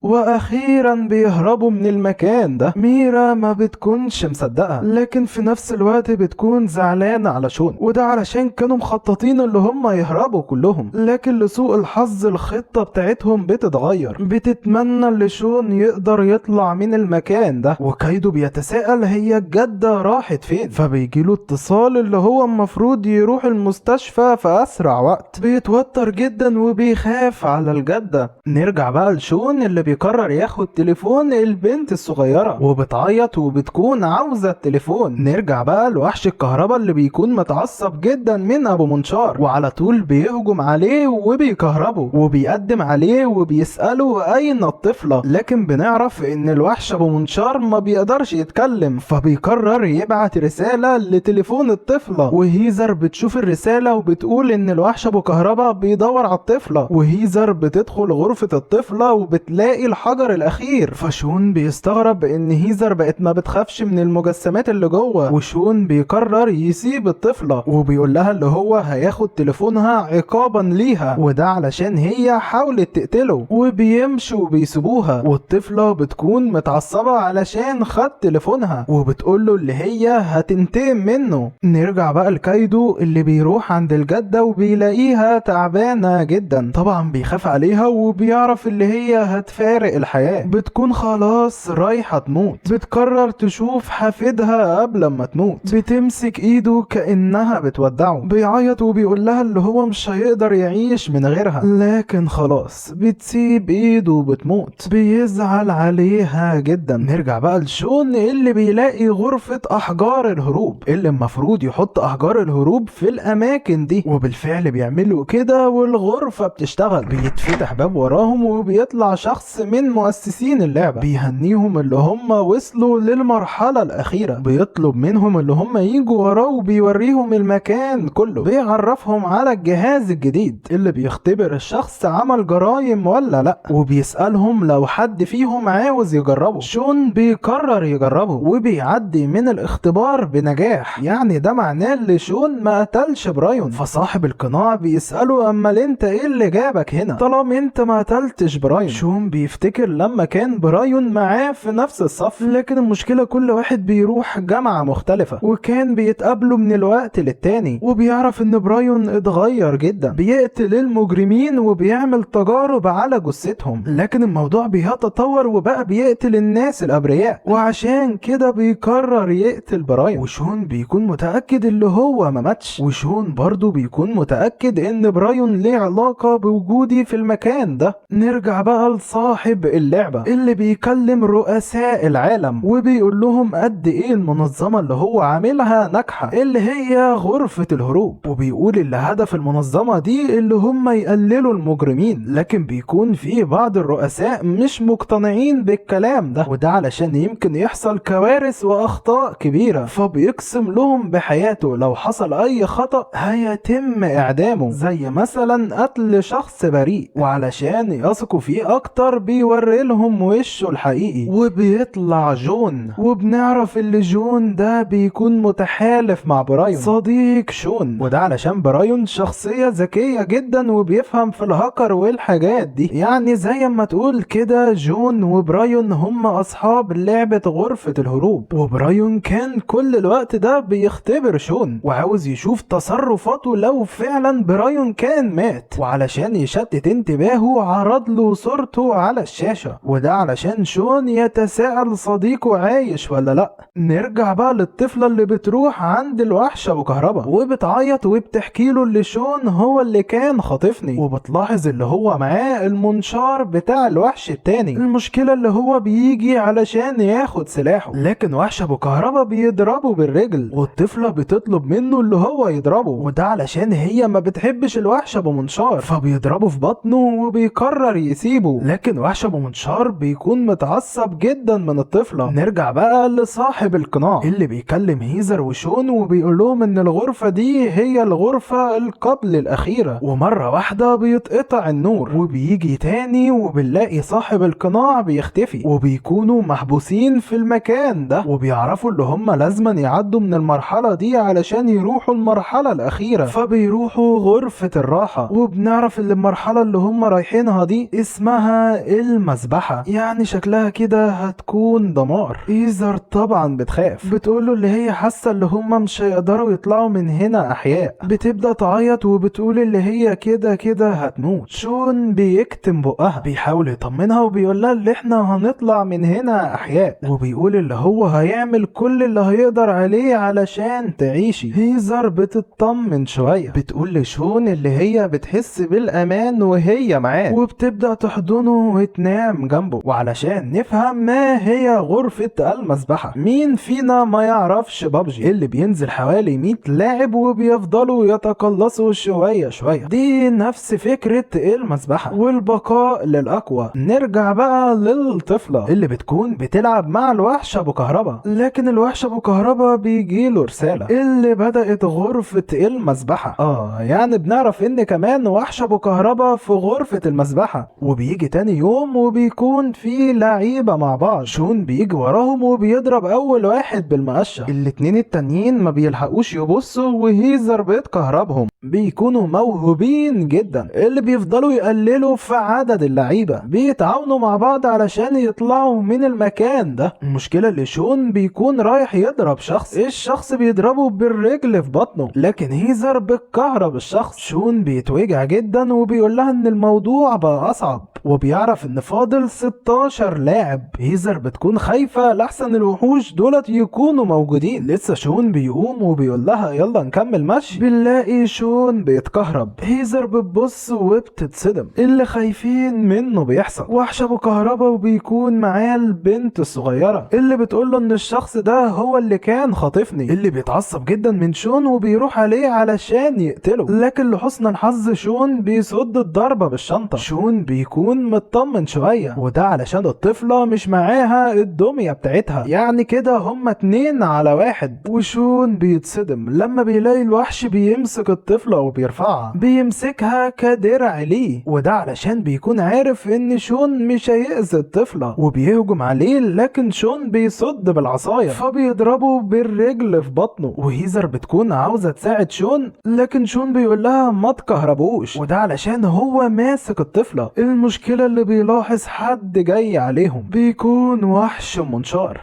واخيرا بيهربوا من المكان ده. ميرا ما بتكونش مصدقة لكن في نفس الوقت بتكون زعلانة على شون، وده علشان كانوا مخططين اللي هم يهربوا كلهم، لكن لسوء الحظ الخطة بتاعتهم بتتغير. بتتمنى اللي شون يقدر يطلع من المكان ده، وكايدو بيتساءل هي الجدة راحت فين، فبيجيله اتصال اللي هو المفروض يروح المستشفى في اسرع وقت. بيتوتر جدا وبيخاف على الجدة. نرجع بقى لشون اللي بيقرر ياخد تليفون البنت الصغيرة وبتعيط وبتكون عاوزة التليفون. نرجع بقى لوحش الكهرباء اللي بيكون متعصب جدا من ابو منشار وعلى طول بيهجم عليه وبيكهربه وبيقدم عليه وبيسأله اين الطفلة، لكن بنعرف ان الوحش ابو منشار ما بيقدرش يتكلم، فبيقرر يبعت رسالة لتليفون الطفلة. وهيزر بتشوف الرسالة وبتقول ان الوحش ابو كهرباء بيدور على الطفلة، وهيزر بتدخل غرفة الطفلة وبتلاقي الحجر الاخير. فشون بيستغرب ان هيزر بقت ما بتخافش من المجسمات اللي جوه، وشون بيقرر يسيب الطفلة وبيقول لها اللي هو هياخد تليفونها عقابا ليها، وده علشان هي حاولت تقتله. وبيمشوا وبيسيبوها والطفلة بتكون متعصبة علشان خد تليفونها وبتقوله اللي هي هتنتقم منه. نرجع بقى لكايدو اللي بيروح عند الجدة وبيلاقيها تعبانة جدا، طبعا بيخاف عليها وبيعرف اللي هي هتفارق الحياة، بتكون خلاص رايحة تموت. بتقرر تشوف حفيدها قبل ما تموت، بتمسك ايده كأنها بتودعه، بيعيط وبيقول لها اللي هو مش هيقدر يعيش من غيرها، لكن خلاص بتسيب ايده وبتموت. بيزعل عليها جدا. نرجع بقى لشون اللي بيلاقي غرفة احجار الهروب اللي المفروض يحط احجار الهروب في الاماكن دي، وبالفعل بيعملوا كده والغرفة بتشتغل. بيتفتح باب وراهم وبيطلع شخص من مؤسسين اللعبة بيهنيهم اللي هم وصلوا للمرحلة الاخيرة، بيطلب منهم اللي هم ييجوا وراه وبيوريهم المكان كله، بيعرفهم على الجهاز الجديد اللي بيختبر الشخص عمل جرائم ولا لا، وبيسألهم لو حد فيهم عاوز يجربه. شون بيقرر يجربه وبيعدي من الاختبار بنجاح، يعني ده معناه ان شون ما قتلش برايون. فصاحب القناع بيسأله امال انت ايه اللي جابك هنا طالما انت ما قتلتش برايون؟ شون بيفتكر لما كان برايون معاه في نفس الصف، لكن المشكلة كل واحد بيروح جامعة مختلفة وكان بيتقابلوا من الوقت للتاني، وبيعرف ان برايون اتغير جدا، بيقتل المجرمين وبيعمل تجارب على جثتهم، لكن الموضوع بيتطور وبقى بيقتل الناس الابرياء، وعشان كده بيقرر يقتل برايون. وشون بيكون متأكد اللي هو ما ماتش، وشون برضو بيكون متأكد ان برايون ليه علاقة بوجودي في المكان ده. نرجع بقى لصاحب اللعبة اللي بيكلم رؤساء العالم وبيقول لهم قد ايه المنظمة اللي هو عاملها ناجحة اللي هي غرفة الهروب، وبيقول اللي هدف المنظمة دي اللي هم يقللوا المجرمين، لكن بيكون في بعض الرؤساء مش مقتنعين بالكلام ده، وده علشان يمكن يحصل كوارث واخطاء كبيرة، فبيقسم لهم بحياته لو حصل اي خطأ هيتم اعدامه، زي مثلا قتل شخص بريء، وعلشان يثقوا فيه اكتر بيوري لهم وشه الحقيقي وبيطلع جون، وبنعرف اللي جون ده بيكون متحالف مع برايون صديق شون، وده علشان برايون شخصية ذكية جدا وبيفهم في الهاكر والحاجات دي، يعني زي ما تقول كده جون وبرايون هم اصحاب لعبة غرفة الهروب. وبرايون كان كل الوقت ده بيختبر شون وعاوز يشوف تصرفاته لو فعلا برايون كان مات، وعلشان يشتت انتباهه عرض له صورته على الشاشة، وده علشان شون يتساءل صديقه عايش ولا لا. نرجع بقى للطفلة اللي بتروح عند الوحش ابو كهرباء وبتعيط وبتحكي له اللي شون هو اللي كان خاطفني، وبتلاحظ اللي هو معاه المنشار بتاع الوحش التاني. المشكلة اللي هو بيجي علشان ياخد سلاحه، لكن وحش ابو كهرباء بيضربه بالرجل، والطفلة بتطلب منه اللي هو يضربه، وده علشان هي ما بتحبش الوحش ابو منشار، فبيضربه في بطنه وبيقرر يسيبه، لكن وحش ابو منشار بيكون متعصب جدا من الطفلة. نرجع بقى لصاحب القناع اللي بيكلم هيزر وشون وبيقول لهم ان الغرفة دي هي الغرفة القبل الاخيرة، ومرة واحدة بيتقطع النور وبيجي تاني وبنلاقي صاحب القناع بيختفي، وبيكونوا محبوسين في المكان ده، وبيعرفوا اللي هم لازما يعدوا من المرحلة دي علشان يروحوا المرحلة الاخيرة، فبيروحوا غرفة الراحة، وبنعرف ان المرحلة اللي هم رايحينها دي اسمها المذبحة، يعني شكلها كده هتكون دمار. هيزر طبعا بتخاف، بتقوله اللي هي حاسة اللي هم مش هيقدروا يطلعوا من هنا احياء، بتبدأ تعيط وبتقول اللي هي كده كده هتموت. شون بيكتم بقها بيحاول يطمنها وبيقول لها اللي احنا هنطلع من هنا احياء، وبيقول اللي هو هيعمل كل اللي هيقدر عليه علشان تعيشي. هيزر بتطمن شوية، بتقول لشون اللي هي بتحس بالامان وهي معاه، وبتبدأ تحضنه وتنام جنبه. وعلشان نفهم ما هي غرفة المسبحة، مين فينا ما يعرفش بابجي اللي بينزل حوالي 100 لاعب وبيفضلوا يتقلصوا شوية شوية؟ دي نفس فكرة المسبحة والبقاء للأقوى. نرجع بقى للطفلة اللي بتكون بتلعب مع الوحش ابو كهربا، لكن الوحش ابو كهربا بيجيله رسالة اللي بدأت غرفة المسبحة. يعني بنعرف ان كمان وحش ابو كهربا في غرفة المسبحة، وبيجي تاني يوم وبيكون في لعيبة مع بعض. شون بيجي وراهم وبيضرب اول واحد بالمقشة، الاتنين التانيين ما بيلحقوش يبصوا وهيزر بيتكهربهم. بيكونوا موهوبين جدا اللي بيفضلوا يقللوا في عدد اللعيبة، بيتعاونوا مع بعض علشان يطلعوا من المكان ده. المشكلة اللي شون بيكون رايح يضرب شخص، الشخص بيضربه بالرجل في بطنه، لكن هيزر بتكهرب الشخص. شون بيتوجع جدا وبيقول لها ان الموضوع بقى اصعب، وبيعرف ان فاضل 16 لاعب. هيزر بتكون خايفة لحسن الوحوش دولت يكونوا موجودين. لسه شون بيقوم وبيقول لها يلا نكمل مشي، بنلاقي شون بيتكهرب. هيزر بتبص وبتتصدم، اللي خايفين منه بيحصل. وحش ابو كهربا وبيكون معاه البنت الصغيرة اللي بتقوله ان الشخص ده هو اللي كان خاطفني، اللي بيتعصب جدا من شون وبيروح عليه علشان يقتله، لكن لحسن الحظ شون بيصد الضربة بالشنطة. شون بيكون مطمن شوية، وده علشان الطفلة مش معاها الدمية بتاعتها، يعني كده هما 2 على 1. وشون بيتصدم لما بيلاقي الوحش بيمسك الطفلة وبيرفعها، بيمسكها كدرع ليه، وده علشان بيكون عارف ان شون مش هيأذي الطفلة وبيهجم عليه، لكن شون بيصد بالعصاية فبيضربه بالرجل في بطنه. وهيزر بتكون عاوزة تساعد شون، لكن شون بيقول لها ما تكهربوش، وده علشان هو ماسك الطفلة. المشكلة اللي بيلاحظ حد جاي عليهم، بيكون وحش منشار.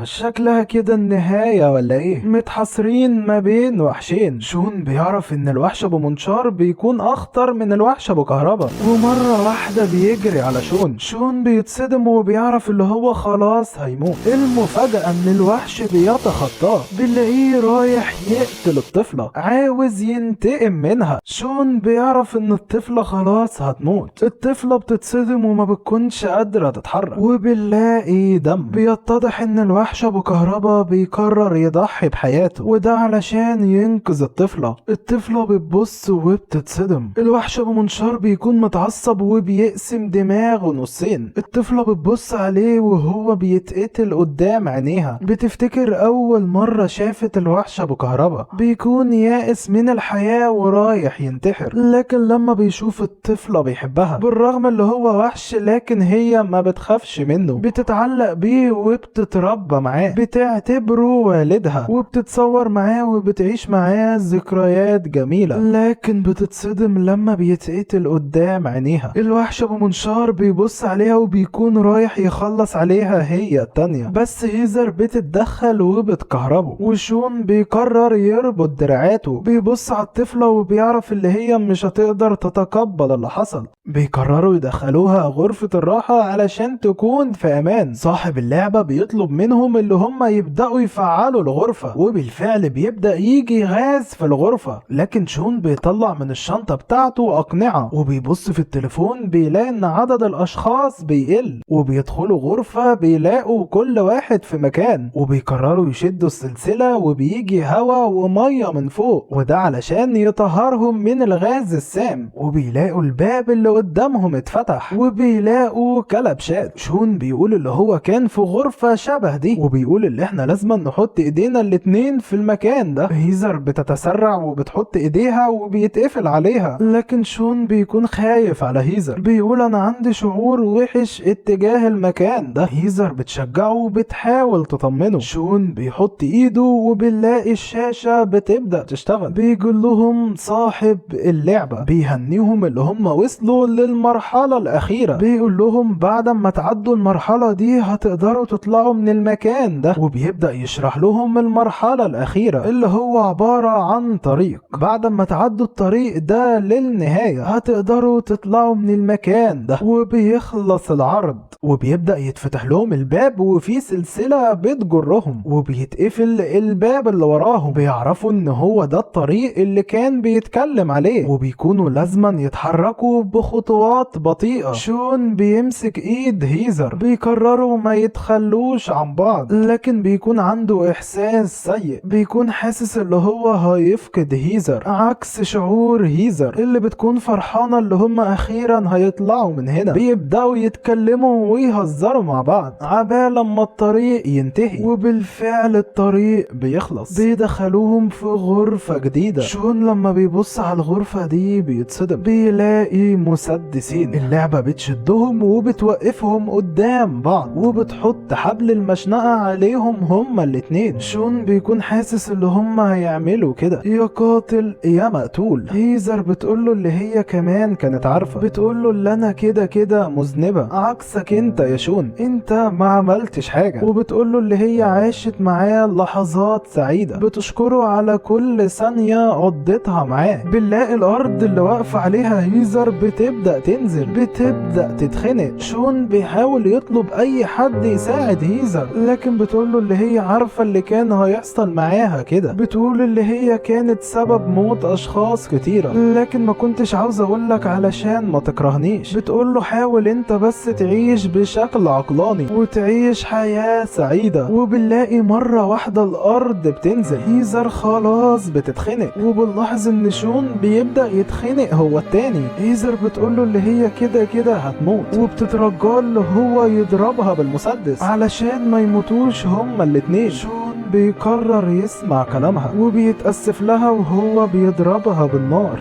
شكلها كده النهاية ولا ايه؟ متحصرين ما بين وحشين. شون بيعرف ان الوحش ابو منشار بيكون اخطر من الوحش ابو كهربا، ومرة واحدة بيجري على شون. شون بيتصدم وبيعرف اللي هو خلاص هيموت. المفاجأة ان الوحش بيتخطاه، بنلاقيه رايح يقتل الطفلة، عاوز ينتقم منها. شون بيعرف ان الطفلة خلاص هتموت. الطفلة بتتصدم وما بتكونش قادرة تتحرك، وبنلاقي دم. بيتضح ان الوحش ابو كهربا بيقرر يضحي بحياته، وده علشان ينقذ الطفلة. الطفلة بتبص وبتتصدم. الوحش ابو منشار بيكون متعصب وبيقسم دماغه نصين. الطفلة بتبص عليه وهو بيتقتل قدام عينيها، بتفتكر اول مرة شافت الوحش ابو كهربا. بيكون يائس من الحياة ورايح ينتحر، لكن لما بيشوف الطفلة بيحبها بالرغم اللي هو وحش، لكن هي ما بتخافش منه، بتتعلق بيه وبتتربى معاه، بتعتبره والدها وبتتصور معاه وبتعيش معاه ذكريات جميلة. لكن بتتصدم لما بيتقتل قدام عينيها. الوحش ابو منشار بيبص عليها وبيكون رايح يخلص عليها هي التانية، بس هيزر بتتدخل وبتكهربه. وشون بيقرر يربط دراعاته، بيبص على الطفلة وبيعرف اللي هي مش هتقدر تتقبل اللي حصل. بيقرروا يدخلوها غرفة الراحة علشان تكون في امان. صاحب اللعبة بيطلب منهم اللي هم يبدأوا يفعلوا الغرفة، وبالفعل بيبدأ يجي غاز في الغرفة، لكن شون بيطلع من الشنطة بتاعته أقنعة، وبيبص في التليفون بيلاقي ان عدد الاشخاص بيقل، وبيدخلوا غرفة بيلاقوا كل واحد في مكان، وبيقرروا يشدوا السلسلة وبيجي هوا ومية من فوق، وده علشان يطهرهم من الغاز السام. وبيلاقوا الباب اللي قدامهم اتفتح، وبيلاقوا كلبشات. شون بيقول اللي هو كان في غرفة شبه دي، وبيقول اللي احنا لازم نحط ايدينا الاتنين في المكان ده. هيزر بتتسرع وبتحط ايديها وبيتقفل عليها، لكن شون بيكون خايف على هيزر، بيقول انا عندي شعور وحش اتجاه المكان ده. هيزر بتشجعه وبتحاول تطمنه. شون بيحط ايده وبنلاقي الشاشة بتبدأ تشتغل، بيقول لهم صاحب اللعبة بيهنيهم اللي هم وصلوا للمرحلة الأخيرة، بيقول لهم بعد ما تعدوا المرحلة دي هتقدروا تطلعوا من المكان ده، وبيبدأ يشرح لهم المرحلة الأخيرة اللي هو عبارة عن طريق. بعد ما تعدوا الطريق ده للنهاية هتقدروا تطلعوا من المكان ده. وبيخلص العرض وبيبدأ يتفتح لهم الباب وفي سلسلة بتجرهم، وبيتقفل الباب اللي وراهم. بيعرفوا ان هو ده الطريق اللي كان بيتكلم عليه، وبيكونوا لازما يتحركوا بخطوات بطيئة بطيئة. شون بيمسك ايد هيزر، بيقرروا ما يتخلوش عن بعض، لكن بيكون عنده احساس سيء، بيكون حاسس اللي هو هيفقد هيزر، عكس شعور هيزر اللي بتكون فرحانة اللي هم اخيرا هيطلعوا من هنا. بيبدأوا يتكلموا ويهزروا مع بعض عبال لما الطريق ينتهي، وبالفعل الطريق بيخلص. بيدخلوهم في غرفة جديدة. شون لما بيبص على الغرفة دي بيتصدم، بيلاقي مسدسين. اللعبة بتشدهم وبتوقفهم قدام بعض، وبتحط حبل المشنقة عليهم هما الاتنين. شون بيكون حاسس اللي هما هيعملوا كده، يا قاتل يا مقتول. هيزر بتقوله اللي هي كمان كانت عارفة، بتقوله اللي انا كده كده مذنبة عكسك انت يا شون، انت ما عملتش حاجة. وبتقوله اللي هي عاشت معاه لحظات سعيدة، بتشكره على كل ثانية قضيتها معاه. بنلاقي الارض اللي واقفة عليها هيزر بتبدأ تنزل، بتبدأ تتخنق. شون بيحاول يطلب اي حد يساعد هيزر، لكن بتقوله اللي هي عارفة اللي كان هيحصل معاها كده. بتقول اللي هي كانت سبب موت اشخاص كتيرة، لكن ما كنتش عاوز اقولك علشان ما تكرهنيش. بتقوله حاول انت بس تعيش بشكل عقلاني وتعيش حياة سعيدة. وبنلاقي مرة واحدة الارض بتنزل، هيزر خلاص بتتخنق، وبنلاحظ ان شون بيبدأ يتخنق هو التاني. هيزر بتقوله اللي هي كده كده هتموت، وبتترجاه اللي هو يضربها بالمسدس علشان ما يموتوش هما الاتنين. شون بيقرر يسمع كلامها وبيتأسف لها وهو بيضربها بالنار.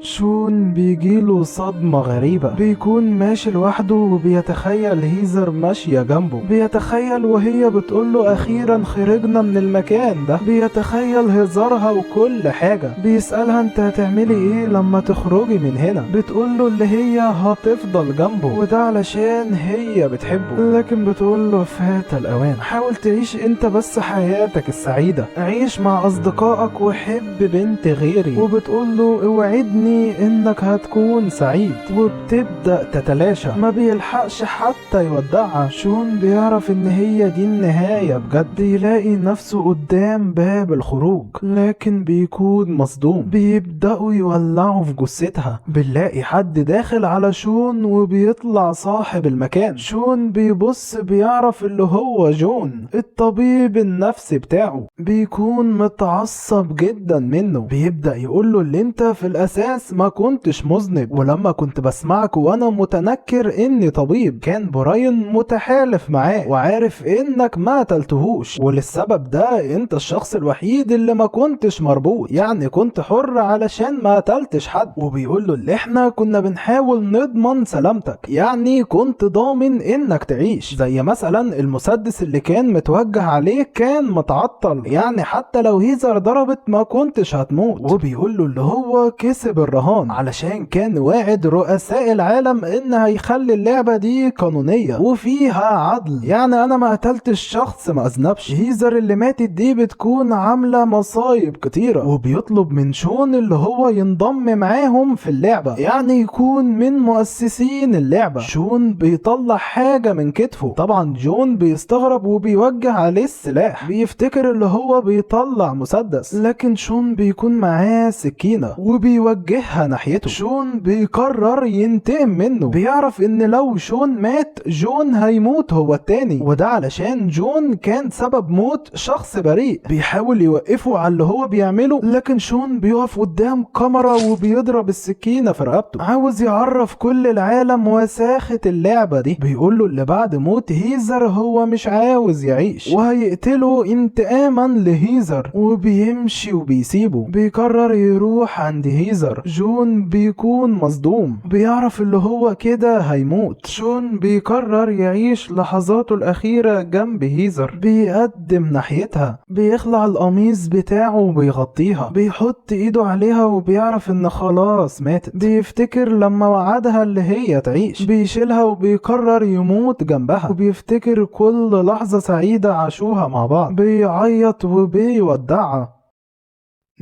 شون بيجيله صدمة غريبة، بيكون ماشي لوحده وبيتخيل هيزر ماشية جنبه، بيتخيل وهي بتقوله اخيرا خرجنا من المكان ده، بيتخيل هزارها وكل حاجة. بيسألها انت هتعملي ايه لما تخرجي من هنا؟ بتقوله اللي هي هتفضل جنبه، وده علشان هي بتحبه، لكن بتقوله فات الاوان، حاول تعيش انت بس حياتك السعيدة، عيش مع اصدقائك وحب بنت غيري. وبتقوله اوعدني انك هتكون سعيد، وبتبدأ تتلاشى، ما بيلحقش حتى يودعها. شون بيعرف ان هي دي النهاية بجد، يلاقي نفسه قدام باب الخروج، لكن بيكون مصدوم. بيبدأوا يولعوا في جثتها، بنلاقي حد داخل على شون وبيطلع صاحب المكان. شون بيبص بيعرف اللي هو جون الطبيب النفسي بتاعه، بيكون متعصب جدا منه. بيبدأ يقوله اللي انت في الاساس ما كنتش مذنب، ولما كنت بسمعك وانا متنكر اني طبيب كان براين متحالف معاه وعارف انك ما قتلتهوش، وللسبب ده انت الشخص الوحيد اللي ما كنتش مربوط، يعني كنت حر علشان ما قتلتش حد. وبيقول له اللي احنا كنا بنحاول نضمن سلامتك، يعني كنت ضامن انك تعيش، زي مثلا المسدس اللي كان متوجه عليك كان متعطل، يعني حتى لو هيزر ضربت ما كنتش هتموت. وبيقول له اللي هو كسب الرهان علشان كان واعد رؤساء العالم ان هيخلي اللعبة دي قانونية وفيها عدل، يعني انا ما قتلتش شخص ما اذنبش. هيزر اللي ماتت دي بتكون عاملة مصايب كتيرة، وبيطلب من شون اللي هو ينضم معاهم في اللعبة، يعني يكون من مؤسسين اللعبة. شون بيطلع حاجة من كتفه، طبعا جون بيستغرب وبيوجه عليه السلاح، بيفتكر اللي هو بيطلع مسدس، لكن شون بيكون معاه سكينة وبيوجهها ناحيته. شون بيقرر ينتقم منه، بيعرف ان لو شون مات جون هيموت هو التاني، وده علشان جون كان سبب موت شخص بريء. بيحاول يوقفه على اللي هو بيعمله، لكن شون بيقف قدام كاميرا وبيضرب السكينة في رقبته، عاوز يعرف كل العالم وساخة اللعبة دي. بيقوله اللي بعد موت هيزر هو مش عاوز يعيش وهيقتله انتقاما لهيزر، وبيمشي وبيسيبه. بيقرر يروح عند هيزر. جون بيكون مصدوم، بيعرف اللي هو كده هيموت. شون بيقرر يعيش لحظاته الأخيرة جنب هيزر، بيقدم ناحيتها، بيخلع القميص بتاعه وبيغطيها، بيحط ايده عليها وبيعرف ان خلاص ماتت. بيفتكر لما وعدها اللي هي تعيش، بيشيلها وبيقرر يموت جنبها، وبيفتكر كل لحظة سعيدة عاشوها مع بعض، بيعيط وبيودعها.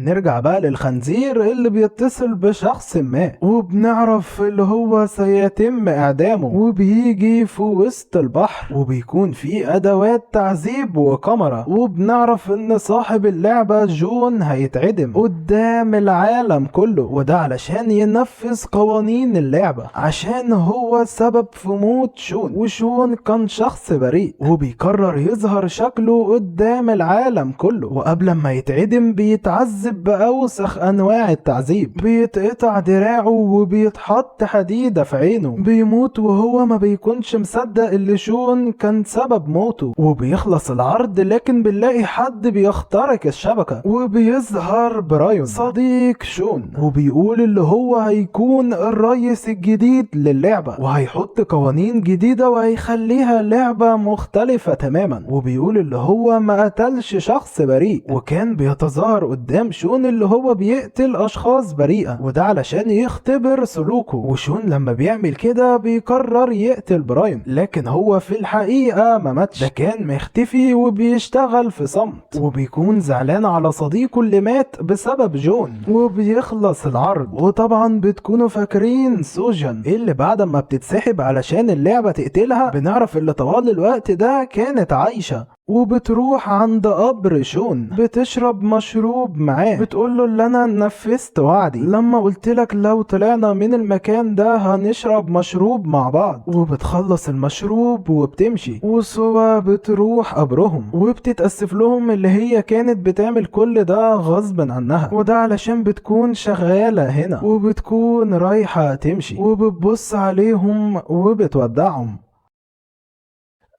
نرجع بقى للخنزير اللي بيتصل بشخص ما، وبنعرف اللي هو سيتم اعدامه، وبيجي في وسط البحر وبيكون في ادوات تعذيب وكاميرا، وبنعرف ان صاحب اللعبة جون هيتعدم قدام العالم كله، وده علشان ينفذ قوانين اللعبة عشان هو سبب في موت شون، وشون كان شخص بريء وبيقرر يظهر شكله قدام العالم كله. وقبل ما يتعدم بيتعذب بأوسخ أنواع التعذيب، بيتقطع دراعه وبيتحط حديدة في عينه، بيموت وهو ما بيكونش مصدق اللي شون كان سبب موته. وبيخلص العرض لكن بنلاقي حد بيخترق الشبكة وبيظهر براين صديق شون، وبيقول اللي هو هيكون الرئيس الجديد للعبة وهيحط قوانين جديدة وهيخليها لعبة مختلفة تماما. وبيقول اللي هو ما قتلش شخص بريء، وكان بيتظاهر قدام شون اللي هو بيقتل اشخاص بريئة، وده علشان يختبر سلوكه. وشون لما بيعمل كده بيقرر يقتل براين، لكن هو في الحقيقة ما ماتش، ده كان مختفي وبيشتغل في صمت، وبيكون زعلان على صديقه اللي مات بسبب جون. وبيخلص العرض، وطبعا بتكونوا فاكرين سوجان اللي بعد ما بتتسحب علشان اللعبة تقتلها بنعرف اللي طوال الوقت ده كانت عايشة، وبتروح عند قبر شون بتشرب مشروب معاه، بتقوله اللي انا نفذت وعدي لما قلتلك لو طلعنا من المكان ده هنشرب مشروب مع بعض. وبتخلص المشروب وبتمشي، وسوا بتروح قبرهم وبتتأسف لهم اللي هي كانت بتعمل كل ده غصب عنها، وده علشان بتكون شغالة هنا وبتكون رايحة تمشي، وبتبص عليهم وبتودعهم.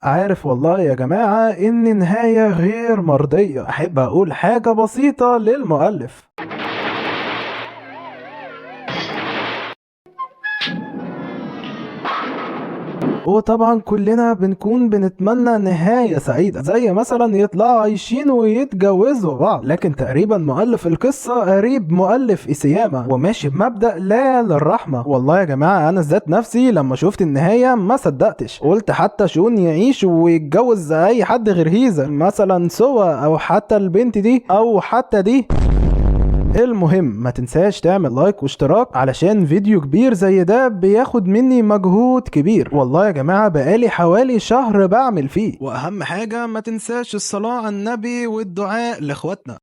عارف والله يا جماعة ان نهاية غير مرضية. احب اقول حاجة بسيطة للمؤلف. وطبعا كلنا بنكون بنتمنى نهاية سعيدة زي مثلا يطلعوا عايشين ويتجوزوا بعض، لكن تقريبا مؤلف القصة قريب مؤلف إسياما وماشي بمبدأ لا للرحمة. والله يا جماعة انا ذات نفسي لما شفت النهاية ما صدقتش، قلت حتى شون يعيش ويتجوز اي حد غير هيزا مثلا سوا او حتى البنت دي او حتى دي. المهم ما تنساش تعمل لايك واشتراك علشان فيديو كبير زي ده بياخد مني مجهود كبير. والله يا جماعة بقالي حوالي شهر بعمل فيه. واهم حاجة ما تنساش الصلاة على النبي والدعاء لاخواتنا.